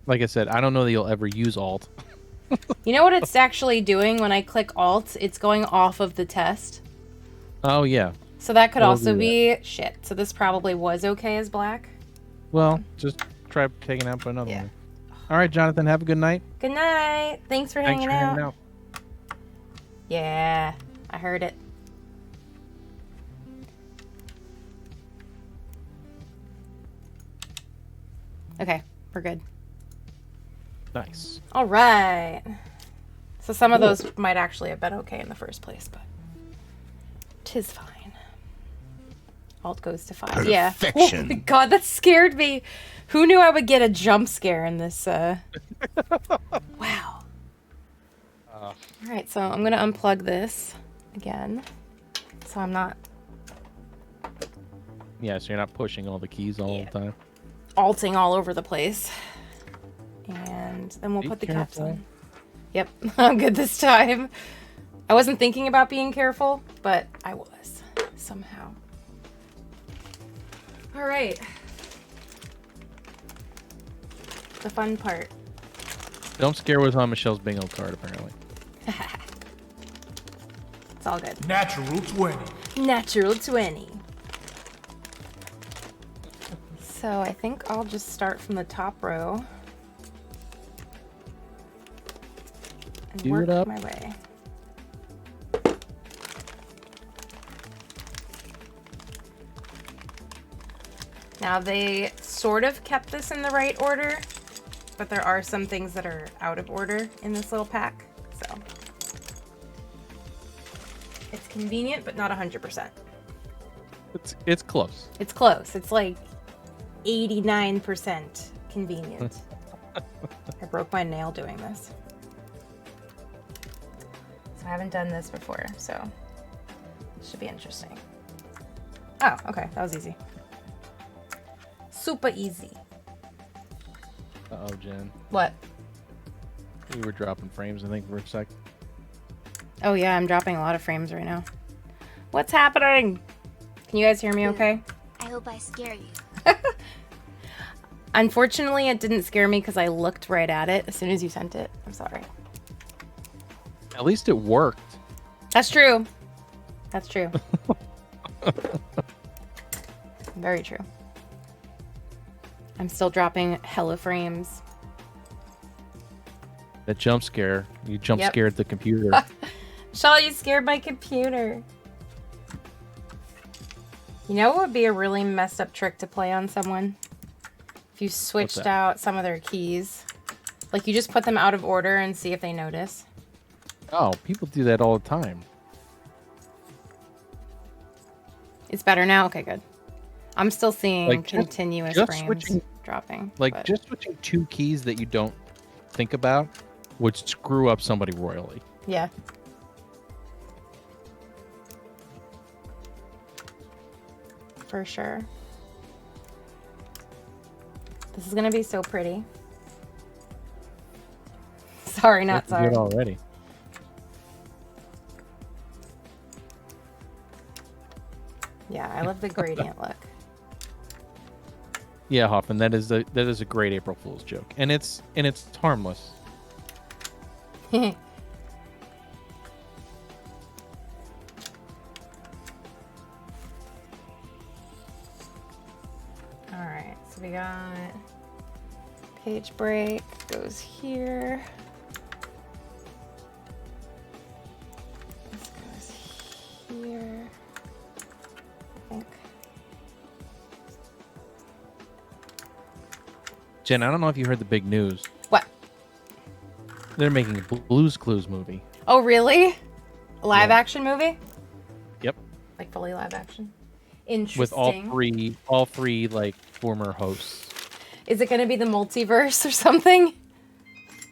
Speaker 1: Like I said, I don't know that you'll ever use alt.
Speaker 2: You know what it's actually doing when I click alt? It's going off of the test.
Speaker 1: Oh, yeah.
Speaker 2: So that could also be... Shit. So this probably was okay as black.
Speaker 1: Well, just try taking out another one. All right, Jonathan, have a good night.
Speaker 2: Good night. Thanks for hanging out. Yeah, I heard it. Okay, we're good.
Speaker 1: Nice.
Speaker 2: All right. So some of those might actually have been okay in the first place, but 'tis fine. Alt goes to 5. Yeah. Oh my God, that scared me. Who knew I would get a jump scare in this? Wow. All right, so I'm gonna unplug this again, so I'm not.
Speaker 1: Yeah, so you're not pushing all the keys all the time.
Speaker 2: Alting all over the place. And then we'll put the caps on. Yep, I'm good this time. I wasn't thinking about being careful, but I was, somehow. All right. The fun part.
Speaker 1: Don't scare what's on Michelle's bingo card, apparently.
Speaker 2: It's all good.
Speaker 3: Natural 20.
Speaker 2: Natural 20. So I think I'll just start from the top row. And work my way. Now they sort of kept this in the right order, but there are some things that are out of order in this little pack, so. It's convenient, but not 100%.
Speaker 1: It's close.
Speaker 2: It's close. It's like 89% convenient. I broke my nail doing this. So I haven't done this before, so it should be interesting. Oh, okay. That was easy. Super easy.
Speaker 1: Uh-oh, Jen.
Speaker 2: What?
Speaker 1: You were dropping frames, I think, for a sec.
Speaker 2: Oh, yeah. I'm dropping a lot of frames right now. What's happening? Can you guys hear me okay?
Speaker 4: I hope I scare you.
Speaker 2: Unfortunately, it didn't scare me because I looked right at it as soon as you sent it. I'm sorry.
Speaker 1: At least it worked.
Speaker 2: That's true. That's true. Very true. I'm still dropping hella frames.
Speaker 1: That jump scare. You jump
Speaker 2: Yep.
Speaker 1: scared the computer.
Speaker 2: Shaw, you scared my computer. You know what would be a really messed up trick to play on someone? If you switched
Speaker 1: that?
Speaker 2: out some of their keys. Like, you just put them out of order and see if they notice.
Speaker 1: Oh, people do that all the time.
Speaker 2: It's better now? Okay, good. I'm still seeing
Speaker 1: Like,
Speaker 2: continuous
Speaker 1: just
Speaker 2: frames
Speaker 1: switching-
Speaker 2: dropping.
Speaker 1: Like,
Speaker 2: but-
Speaker 1: just switching two keys that you don't think about would screw up somebody royally.
Speaker 2: Yeah. For sure. This is gonna be so pretty. Sorry, not
Speaker 1: Looking
Speaker 2: sorry.
Speaker 1: good already.
Speaker 2: Yeah, I love the gradient look.
Speaker 1: Yeah, Hoffman, that is a great April Fool's joke, and it's harmless.
Speaker 2: Alright, so we got page break goes here. This goes here. I think.
Speaker 1: Jen, I don't know if you heard the big news.
Speaker 2: What?
Speaker 1: They're making a Blue's Clues movie.
Speaker 2: Oh, really? A live
Speaker 1: Yeah.
Speaker 2: action movie?
Speaker 1: Yep.
Speaker 2: Like fully live action? Interesting.
Speaker 1: With all three like former hosts.
Speaker 2: Is it going to be the multiverse or something?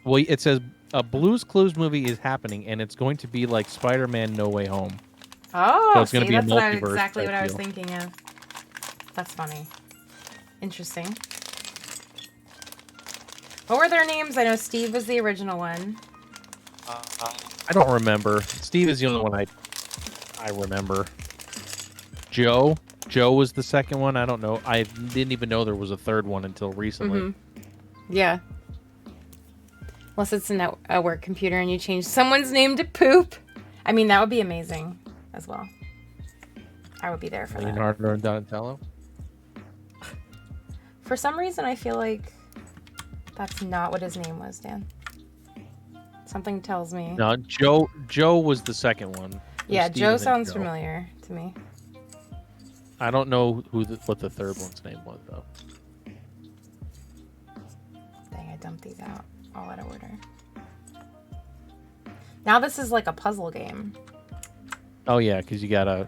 Speaker 1: Well, it says a Blue's Clues movie is happening, and it's going to be like Spider-Man: No Way Home.
Speaker 2: Oh,
Speaker 1: So it's gonna be a
Speaker 2: that's what
Speaker 1: multiverse
Speaker 2: exactly
Speaker 1: type
Speaker 2: what I was
Speaker 1: deal.
Speaker 2: thinking of. That's funny. Interesting. What were their names? I know Steve was the original one.
Speaker 1: I don't remember. Steve is the only one I remember. Joe was the second one. I don't know. I didn't even know there was a third one until recently.
Speaker 2: Mm-hmm. Yeah. Unless it's a work computer and you change someone's name to Poop. I mean, that would be amazing as well. I would be there for that.
Speaker 1: Leonardo and Donatello.
Speaker 2: For some reason, I feel like that's not what his name was, Dan. Something tells me.
Speaker 1: No, Joe was the second one.
Speaker 2: Yeah,
Speaker 1: Steve
Speaker 2: Joe
Speaker 1: and then
Speaker 2: sounds
Speaker 1: Joe.
Speaker 2: familiar to me.
Speaker 1: I don't know what the third one's name was though.
Speaker 2: Dang, I dumped these out all out of order. Now this is like a puzzle game.
Speaker 1: Oh yeah, because you gotta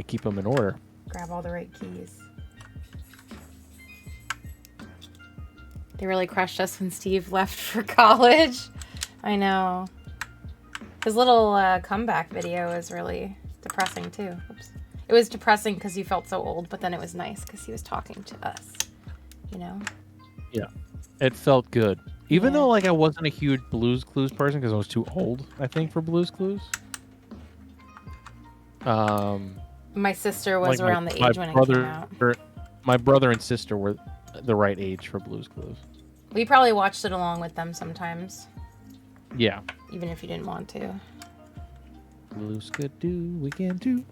Speaker 1: keep them in order.
Speaker 2: Grab all the right keys. They really crushed us when Steve left for college. I know. His little comeback video is really depressing too. Oops. It was depressing because he felt so old, but then it was nice because he was talking to us. You know?
Speaker 1: Yeah, it felt good. Even
Speaker 2: Yeah.
Speaker 1: though like I wasn't a huge Blue's Clues person because I was too old, I think, for Blue's Clues.
Speaker 2: My sister was
Speaker 1: like
Speaker 2: around the age when it came out.
Speaker 1: My brother and sister were the right age for Blue's Clues.
Speaker 2: We probably watched it along with them sometimes,
Speaker 1: Yeah.
Speaker 2: even if you didn't want to.
Speaker 1: Blue's could do, we can do.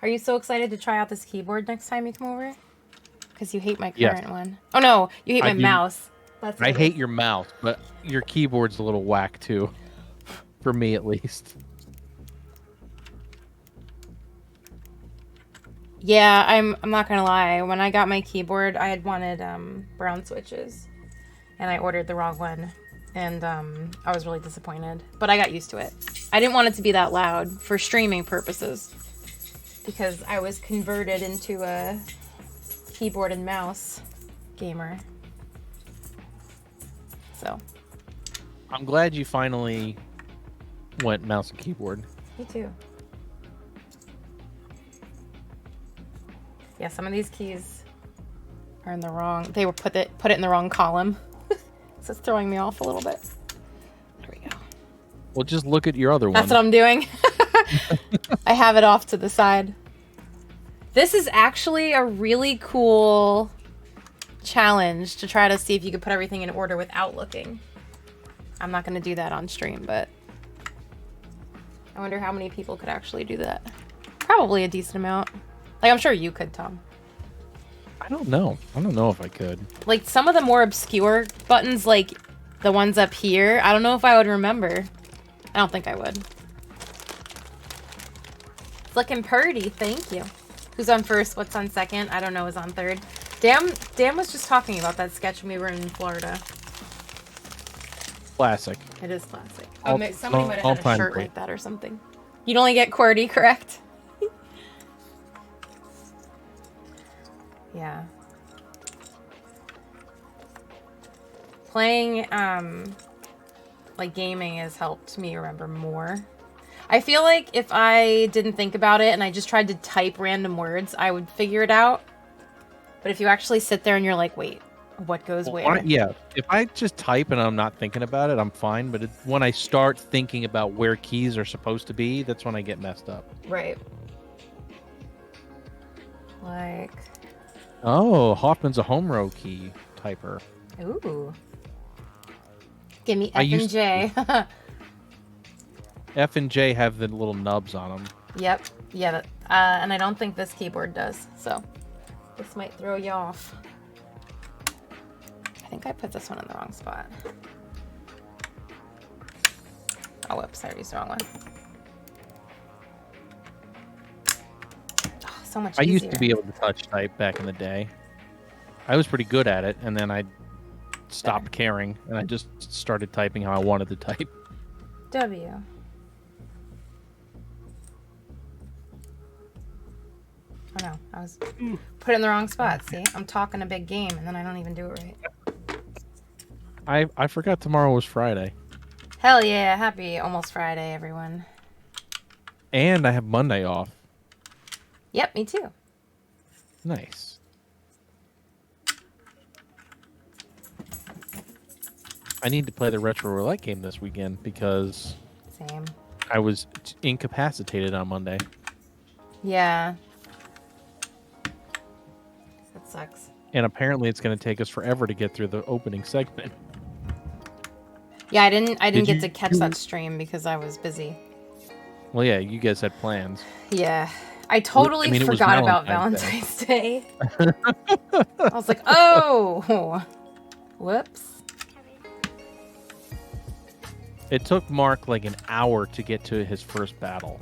Speaker 2: Are you so excited to try out this keyboard next time you come over? Because you hate my
Speaker 1: Yes.
Speaker 2: current one. Oh no, you hate
Speaker 1: I
Speaker 2: my
Speaker 1: do.
Speaker 2: mouse. That's
Speaker 1: I
Speaker 2: what it
Speaker 1: hate
Speaker 2: is.
Speaker 1: your mouse, but your keyboard's a little whack too. For me, at least.
Speaker 2: Yeah, I'm not gonna lie. When I got my keyboard, I had wanted brown switches, and I ordered the wrong one, and I was really disappointed. But I got used to it. I didn't want it to be that loud for streaming purposes, because I was converted into a keyboard and mouse gamer. So.
Speaker 1: I'm glad you finally went mouse and keyboard.
Speaker 2: Me too. Yeah, some of these keys are in the wrong. They were put it in the wrong column, so it's throwing me off a little bit. There we go.
Speaker 1: Well, just look at your other one.
Speaker 2: That's what I'm doing. I have it off to the side. This is actually a really cool challenge to try to see if you could put everything in order without looking. I'm not going to do that on stream, but I wonder how many people could actually do that. Probably a decent amount. Like, I'm sure you could, Tom.
Speaker 1: I don't know. I don't know if I could. Like,
Speaker 2: some of the more obscure buttons, like the ones up here, I don't know if I would remember. I don't think I would. It's looking purty, thank you. Who's on first? What's on second? I don't know who's on third. Dan was just talking about that sketch when we were in Florida.
Speaker 1: Classic.
Speaker 2: It is classic. Oh, somebody might have had a shirt like that or something. You'd only get QWERTY, correct? Yeah. Playing, like, gaming has helped me remember more. I feel like if I didn't think about it and I just tried to type random words, I would figure it out. But if you actually sit there and you're like, wait, what goes where?
Speaker 1: Yeah, if I just type and I'm not thinking about it, I'm fine. But when I start thinking about where keys are supposed to be, that's when I get messed up.
Speaker 2: Right. Like...
Speaker 1: Oh, Hoffman's a home row key typer.
Speaker 2: Ooh. Give me F and J.
Speaker 1: F and J have the little nubs on them.
Speaker 2: Yep. Yeah. And I don't think this keyboard does. So this might throw you off. I think I put this one in the wrong spot. Oh, whoops. I used the wrong one. Oh, so much easier.
Speaker 1: I used to be able to touch type back in the day. I was pretty good at it, and then I stopped caring, and I just started typing how I wanted to type.
Speaker 2: W. Oh no, I was put it in the wrong spot. See, I'm talking a big game, and then I don't even do it right.
Speaker 1: I forgot tomorrow was Friday.
Speaker 2: Hell yeah, happy almost Friday, everyone.
Speaker 1: And I have Monday off.
Speaker 2: Yep, me too.
Speaker 1: Nice. I need to play the retro roulette game this weekend because
Speaker 2: same.
Speaker 1: I was incapacitated on Monday.
Speaker 2: Yeah. That sucks.
Speaker 1: And apparently it's going to take us forever to get through the opening segment.
Speaker 2: Yeah, I didn't get to catch that stream because I was busy.
Speaker 1: Well, yeah, you guys had plans.
Speaker 2: Yeah. I totally forgot about Valentine's Day. I was like, oh, whoops.
Speaker 1: It took Mark like an hour to get to his first battle.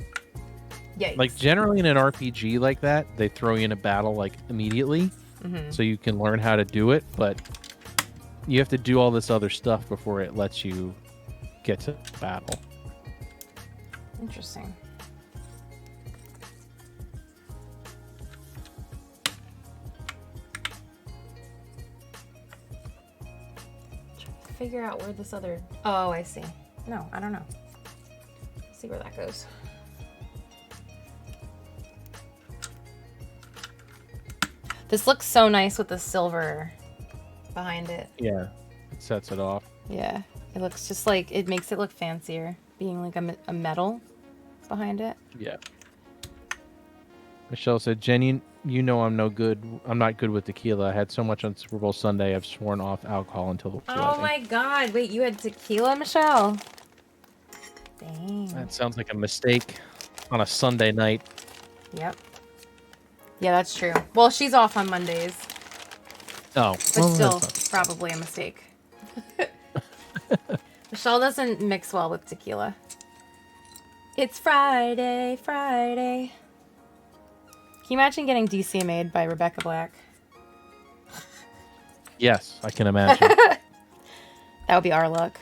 Speaker 2: Yikes.
Speaker 1: Like generally in an RPG like that, they throw you in a battle like immediately, so you can learn how to do it. But you have to do all this other stuff before it lets you get to the battle.
Speaker 2: Interesting. Figure out where this other... Oh, I see. No, I don't know. Let's see where that goes. This looks so nice with the silver behind it.
Speaker 1: Yeah, it sets it off.
Speaker 2: Yeah, it looks just like... It makes it look fancier, being like a metal behind it.
Speaker 1: Yeah. Michelle said, Jenny, you know I'm not good with tequila. I had so much on Super Bowl Sunday, I've sworn off alcohol until the wedding.
Speaker 2: Oh my god, wait, you had tequila, Michelle? Dang.
Speaker 1: That sounds like a mistake on a Sunday night.
Speaker 2: Yep. Yeah, that's true. Well, she's off on Mondays.
Speaker 1: Oh.
Speaker 2: But
Speaker 1: Well,
Speaker 2: still, probably a mistake. Michelle doesn't mix well with tequila. It's Friday, Friday. Can you imagine getting DCMA'd by Rebecca Black?
Speaker 1: Yes, I can imagine.
Speaker 2: That would be our luck.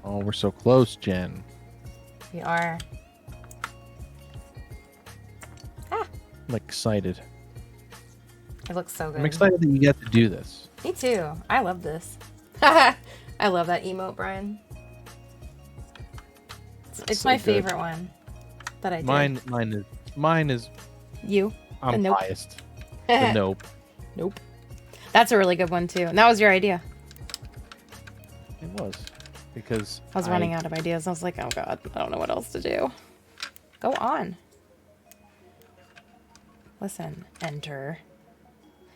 Speaker 1: Oh, we're so close, Jen.
Speaker 2: We are.
Speaker 1: I'm excited.
Speaker 2: It looks so good.
Speaker 1: I'm excited that you get to do this.
Speaker 2: Me too. I love this. I love that emote, Brian. It's
Speaker 1: so
Speaker 2: my
Speaker 1: good.
Speaker 2: favorite one that I did.
Speaker 1: Mine is.
Speaker 2: You.
Speaker 1: I'm
Speaker 2: nope.
Speaker 1: biased. The nope.
Speaker 2: Nope. That's a really good one too. And that was your idea.
Speaker 1: It was because
Speaker 2: I was running out of ideas. I was like, oh god, I don't know what else to do. Go on. Listen, enter.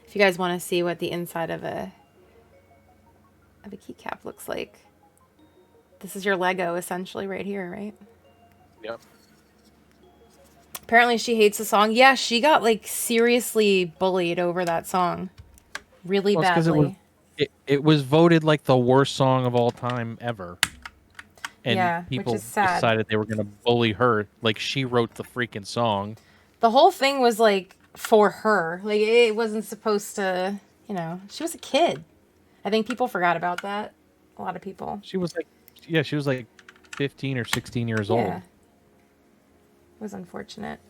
Speaker 2: If you guys want to see what the inside of a keycap looks like, this is your Lego essentially right here, right?
Speaker 1: Yep.
Speaker 2: Apparently she hates the song. Yeah, she got like seriously bullied over that song. Really badly.
Speaker 1: It was voted like the worst song of all time ever. And
Speaker 2: yeah,
Speaker 1: people
Speaker 2: which is sad.
Speaker 1: decided they were going to bully her. Like, she wrote the freaking song.
Speaker 2: The whole thing was like for her. Like, it wasn't supposed to, you know, she was a kid. I think people forgot about that. A lot of people.
Speaker 1: She was like 15 or 16 years old.
Speaker 2: It was unfortunate.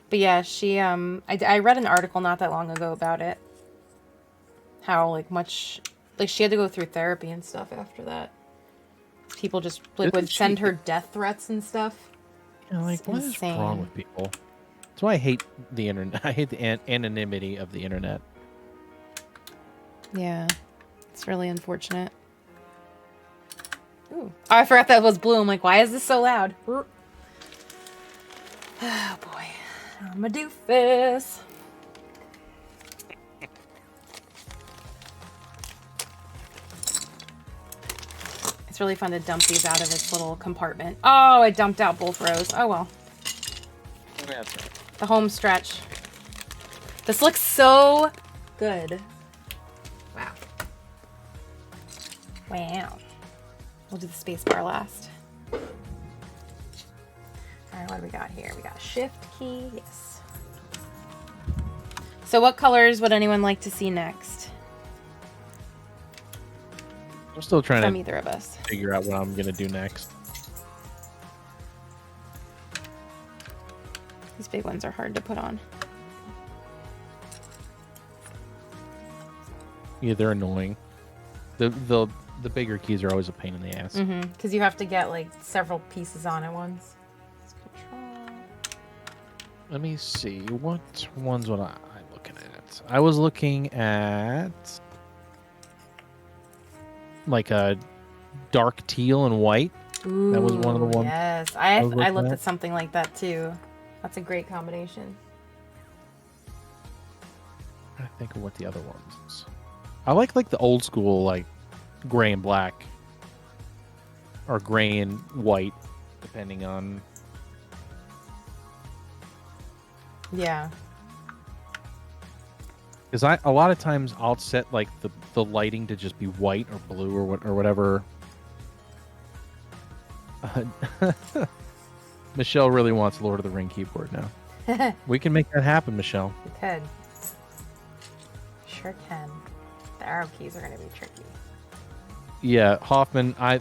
Speaker 2: But yeah, she, I read an article not that long ago about it. How, like, much, like, she had to go through therapy and stuff after that. People just, like, would send her death threats and stuff.
Speaker 1: Yeah, like, what is wrong with people? That's why I hate the internet. I hate the anonymity of the internet.
Speaker 2: Yeah, it's really unfortunate. Ooh. Oh, I forgot that was blue. I'm like, why is this so loud? Oh, boy. I'm a doofus. It's really fun to dump these out of its little compartment. Oh, I dumped out both rows. Oh, well.
Speaker 1: That's right.
Speaker 2: The home stretch. This looks so good. Wow. Wow. We'll do the space bar last. All right, what do we got here? We got shift key. Yes. So what colors would anyone like to see next?
Speaker 1: I'm still trying
Speaker 2: From
Speaker 1: to
Speaker 2: either of us.
Speaker 1: figure out what I'm going to do next.
Speaker 2: These big ones are hard to put on.
Speaker 1: Yeah, they're annoying. The bigger keys are always a pain in the ass.
Speaker 2: Because you have to get like several pieces on at once. Control.
Speaker 1: Let me see. What ones was I looking at? I was looking at like a dark teal and white.
Speaker 2: Ooh,
Speaker 1: that was one of the ones.
Speaker 2: Yes, I looked at something like that too. That's a great combination.
Speaker 1: I think of what the other ones. I like the old school, like gray and black, or gray and white, depending on.
Speaker 2: Yeah.
Speaker 1: Because a lot of times I'll set like the lighting to just be white or blue or whatever. Michelle really wants Lord of the Ring keyboard now. We can make that happen, Michelle.
Speaker 2: We could. Sure can. The arrow keys are going to be tricky.
Speaker 1: Yeah, Hoffman. I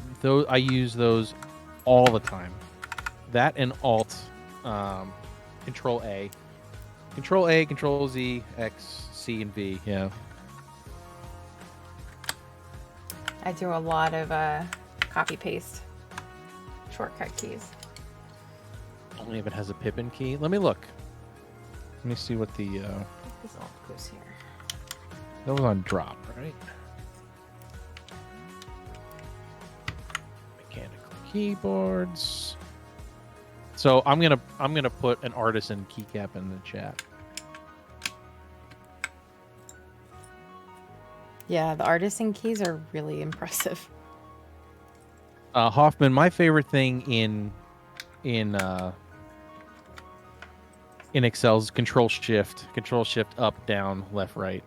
Speaker 1: use those all the time. That and Alt, Control A, Control Z, X, C, and V. Yeah.
Speaker 2: I do a lot of copy paste shortcut keys.
Speaker 1: Only if it has a Pippin key. Let me look. Let me see what the.
Speaker 2: This all goes here.
Speaker 1: That was on drop, right? Mechanical keyboards. So I'm gonna put an Artisan keycap in the chat.
Speaker 2: Yeah, the Artisan keys are really impressive.
Speaker 1: Hoffman, my favorite thing in in Excel's Control Shift up, down, left, right.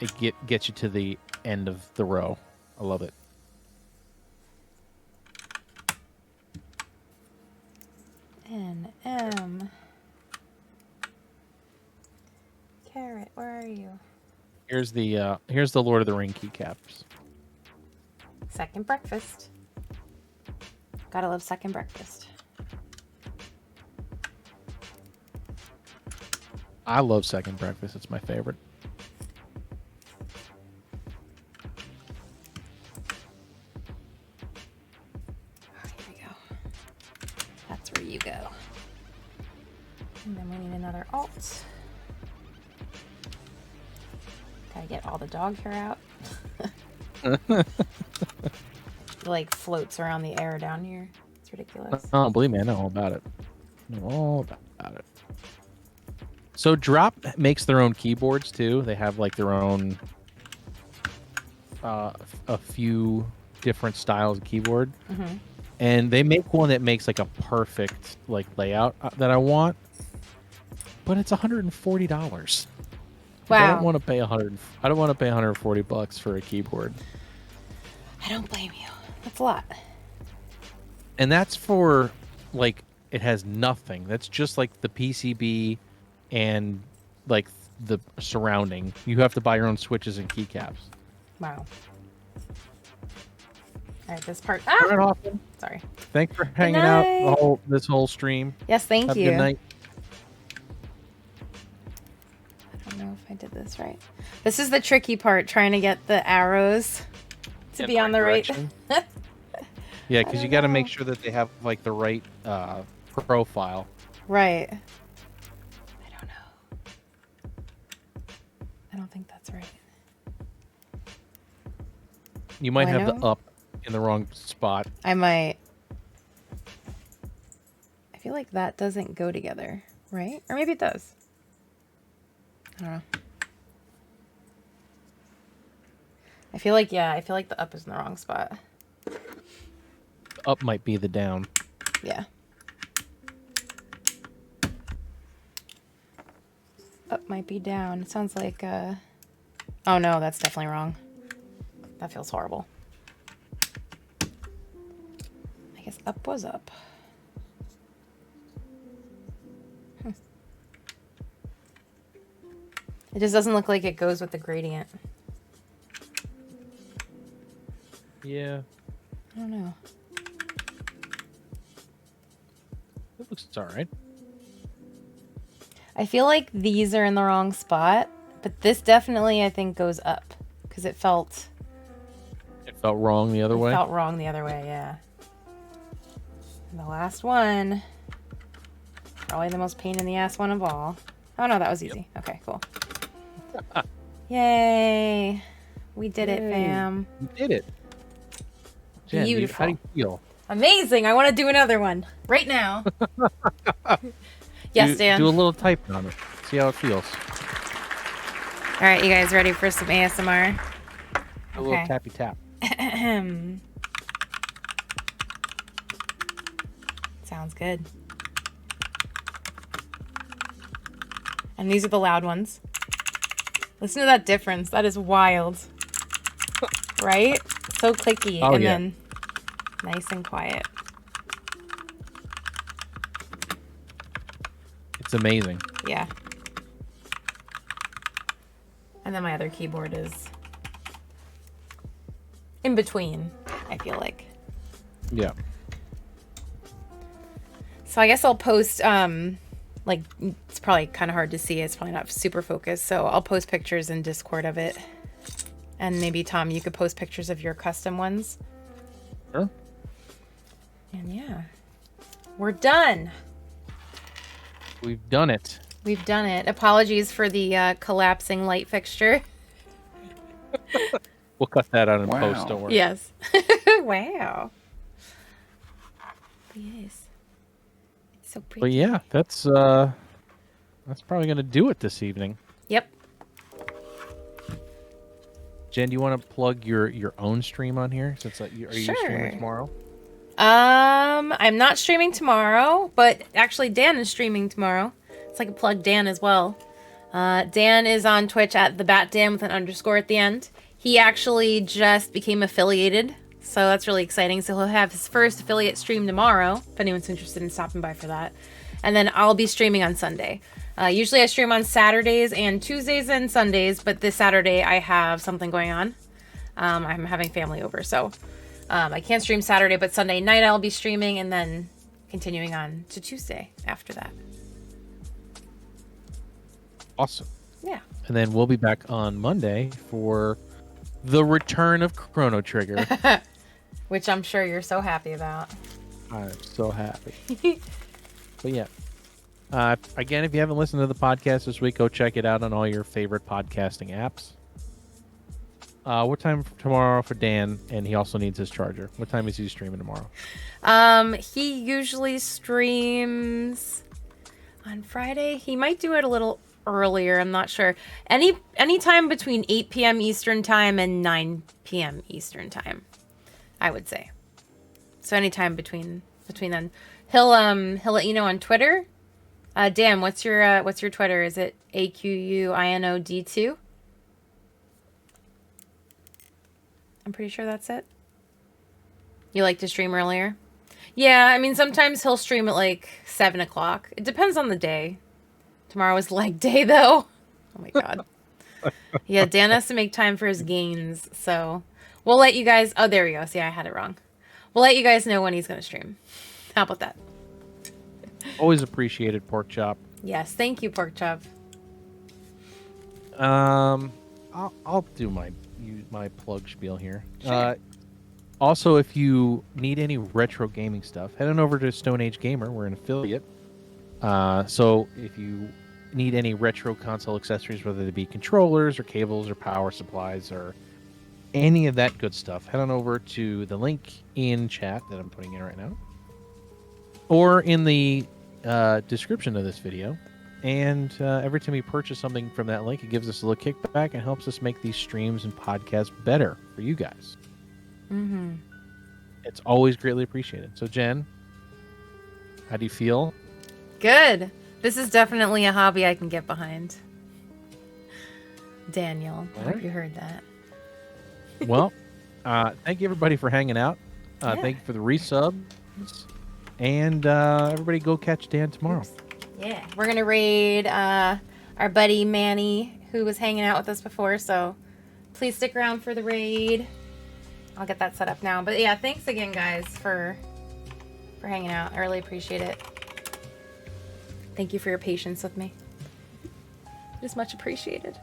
Speaker 1: It gets you to the end of the row. I love it.
Speaker 2: NM. Carrot, where are you?
Speaker 1: Here's the Lord of the Ring keycaps.
Speaker 2: Second breakfast. Gotta love second breakfast.
Speaker 1: I love second breakfast. It's my favorite.
Speaker 2: Here we go. That's where you go. And then we need another alt. Gotta get all the dog hair out. It, like floats around the air down here. It's ridiculous.
Speaker 1: Oh, believe me, I know all about it. I know all about it. So Drop makes their own keyboards too. They have like their own a few different styles of keyboard.
Speaker 2: Mm-hmm.
Speaker 1: And they make one that makes like a perfect like layout that I want. But it's $140.
Speaker 2: Wow.
Speaker 1: I don't want to pay $140 for a keyboard.
Speaker 2: I don't blame you. That's a lot.
Speaker 1: And that's for like it has nothing. That's just like the PCB and like the surrounding. You have to buy your own switches and keycaps.
Speaker 2: Wow. All right, this part.
Speaker 1: All right,
Speaker 2: Ah!
Speaker 1: Hoffman.
Speaker 2: Sorry.
Speaker 1: Thanks for hanging out this whole stream.
Speaker 2: Yes, thank
Speaker 1: Have
Speaker 2: you.
Speaker 1: a good night.
Speaker 2: I don't know if I did this right. This is the tricky part, trying to get the arrows to
Speaker 1: In
Speaker 2: be on the right.
Speaker 1: direction. Yeah, because you got to make sure that they have like the right profile.
Speaker 2: Right. I don't know. I don't think that's right.
Speaker 1: You might have the
Speaker 2: Bueno?
Speaker 1: up in the wrong spot.
Speaker 2: I might. I feel like that doesn't go together, right? Or maybe it does. I don't know. I feel like, yeah, I feel like the up is in the wrong spot.
Speaker 1: Up might be the down.
Speaker 2: Yeah. Up might be down. It sounds like, oh no, that's definitely wrong. That feels horrible. I guess up was up. It just doesn't look like it goes with the gradient.
Speaker 1: Yeah,
Speaker 2: I don't know.
Speaker 1: it looks all right.
Speaker 2: I feel like these are in the wrong spot, but this definitely, I think, goes up because it felt
Speaker 1: Wrong the other way.
Speaker 2: felt wrong the other way, yeah. And the last one, probably the most pain in the ass one of all. Oh no, that was easy.
Speaker 1: Yep.
Speaker 2: Okay, cool. Yay! We did it,
Speaker 1: Yay.
Speaker 2: fam.
Speaker 1: You did it. Jen,
Speaker 2: Beautiful.
Speaker 1: how do you feel?
Speaker 2: Amazing! I want to do another one right now. Yes, Dan.
Speaker 1: Do a little typing on it. See how it feels.
Speaker 2: All right, you guys ready for some ASMR?
Speaker 1: A little tappy tap.
Speaker 2: Sounds good. And these are the loud ones. Listen to that difference. That is wild. Right? So clicky
Speaker 1: Oh,
Speaker 2: and
Speaker 1: yeah.
Speaker 2: then nice and quiet.
Speaker 1: It's amazing.
Speaker 2: Yeah. And then my other keyboard is in between, I feel like.
Speaker 1: Yeah.
Speaker 2: So I guess I'll post, like, it's probably kind of hard to see. It's probably not super focused. So I'll post pictures in Discord of it. And maybe, Tom, you could post pictures of your custom ones.
Speaker 1: Sure.
Speaker 2: And yeah, we're done.
Speaker 1: We've done it.
Speaker 2: We've done it. Apologies for the collapsing light fixture.
Speaker 1: We'll cut that out in
Speaker 4: Wow.
Speaker 1: post. Don't worry.
Speaker 2: Yes. Wow. Yes. It's so pretty.
Speaker 1: But yeah, that's probably gonna do it this evening.
Speaker 2: Yep.
Speaker 1: Jen, do you want to plug your own stream on here? Since are you
Speaker 2: Sure.
Speaker 1: streaming tomorrow?
Speaker 2: I'm not streaming tomorrow, but actually Dan is streaming tomorrow. So I can plug Dan as well. Dan is on Twitch at @thebatdan with an underscore at the end. He actually just became affiliated, so that's really exciting. So he'll have his first affiliate stream tomorrow, if anyone's interested in stopping by for that. And then I'll be streaming on Sunday. Usually I stream on Saturdays and Tuesdays and Sundays, but this Saturday I have something going on. I'm having family over, so I can't stream Saturday, but Sunday night I'll be streaming, and then continuing on to Tuesday after that.
Speaker 1: Awesome.
Speaker 2: Yeah.
Speaker 1: And then we'll be back on Monday for the return of Chrono Trigger.
Speaker 2: Which I'm sure you're so happy about.
Speaker 1: I'm so happy. But yeah. Again, if you haven't listened to the podcast this week, go check it out on all your favorite podcasting apps. What time tomorrow for Dan? And he also needs his charger. What time is he streaming tomorrow?
Speaker 2: He usually streams on Friday. He might do it a little earlier. I'm not sure. Any time between 8 p.m. Eastern time and 9 p.m. Eastern time, I would say. So anytime between then. He'll let you know on Twitter. Dan, what's your Twitter? Is it AQUINOD2? I'm pretty sure that's it. You like to stream earlier? Yeah, I mean, sometimes he'll stream at like 7 o'clock. It depends on the day. Tomorrow is leg day, though. Oh my god. Yeah, Dan has to make time for his gains, so we'll let you guys... Oh, there we go. See, I had it wrong. We'll let you guys know when he's going to stream. How about that?
Speaker 1: Always appreciated, Pork Chop.
Speaker 2: Yes, thank you, Pork Chop.
Speaker 1: I'll do my plug spiel here.
Speaker 2: Sure.
Speaker 1: Also, if you need any retro gaming stuff, head on over to Stone Age Gamer. We're an affiliate. So if you need any retro console accessories, whether they be controllers or cables or power supplies or any of that good stuff, head on over to the link in chat that I'm putting in right now, or in the description of this video. And every time you purchase something from that link, it gives us a little kickback and helps us make these streams and podcasts better for you guys.
Speaker 2: Mm-hmm.
Speaker 1: It's always greatly appreciated. So, Jen, how do you feel?
Speaker 2: Good. This is definitely a hobby I can get behind. Daniel, I hope you heard that.
Speaker 1: Well, thank you everybody for hanging out.
Speaker 2: Yeah.
Speaker 1: Thank you for the resubs. And everybody go catch Dan tomorrow.
Speaker 2: Oops. Yeah. We're going to raid our buddy Manny, who was hanging out with us before. So please stick around for the raid. I'll get that set up now. But yeah, thanks again, guys, for hanging out. I really appreciate it. Thank you for your patience with me. It is much appreciated.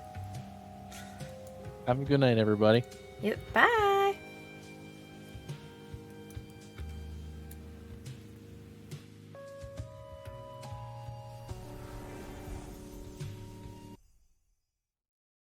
Speaker 1: Have a good night, everybody.
Speaker 2: Yep. Bye.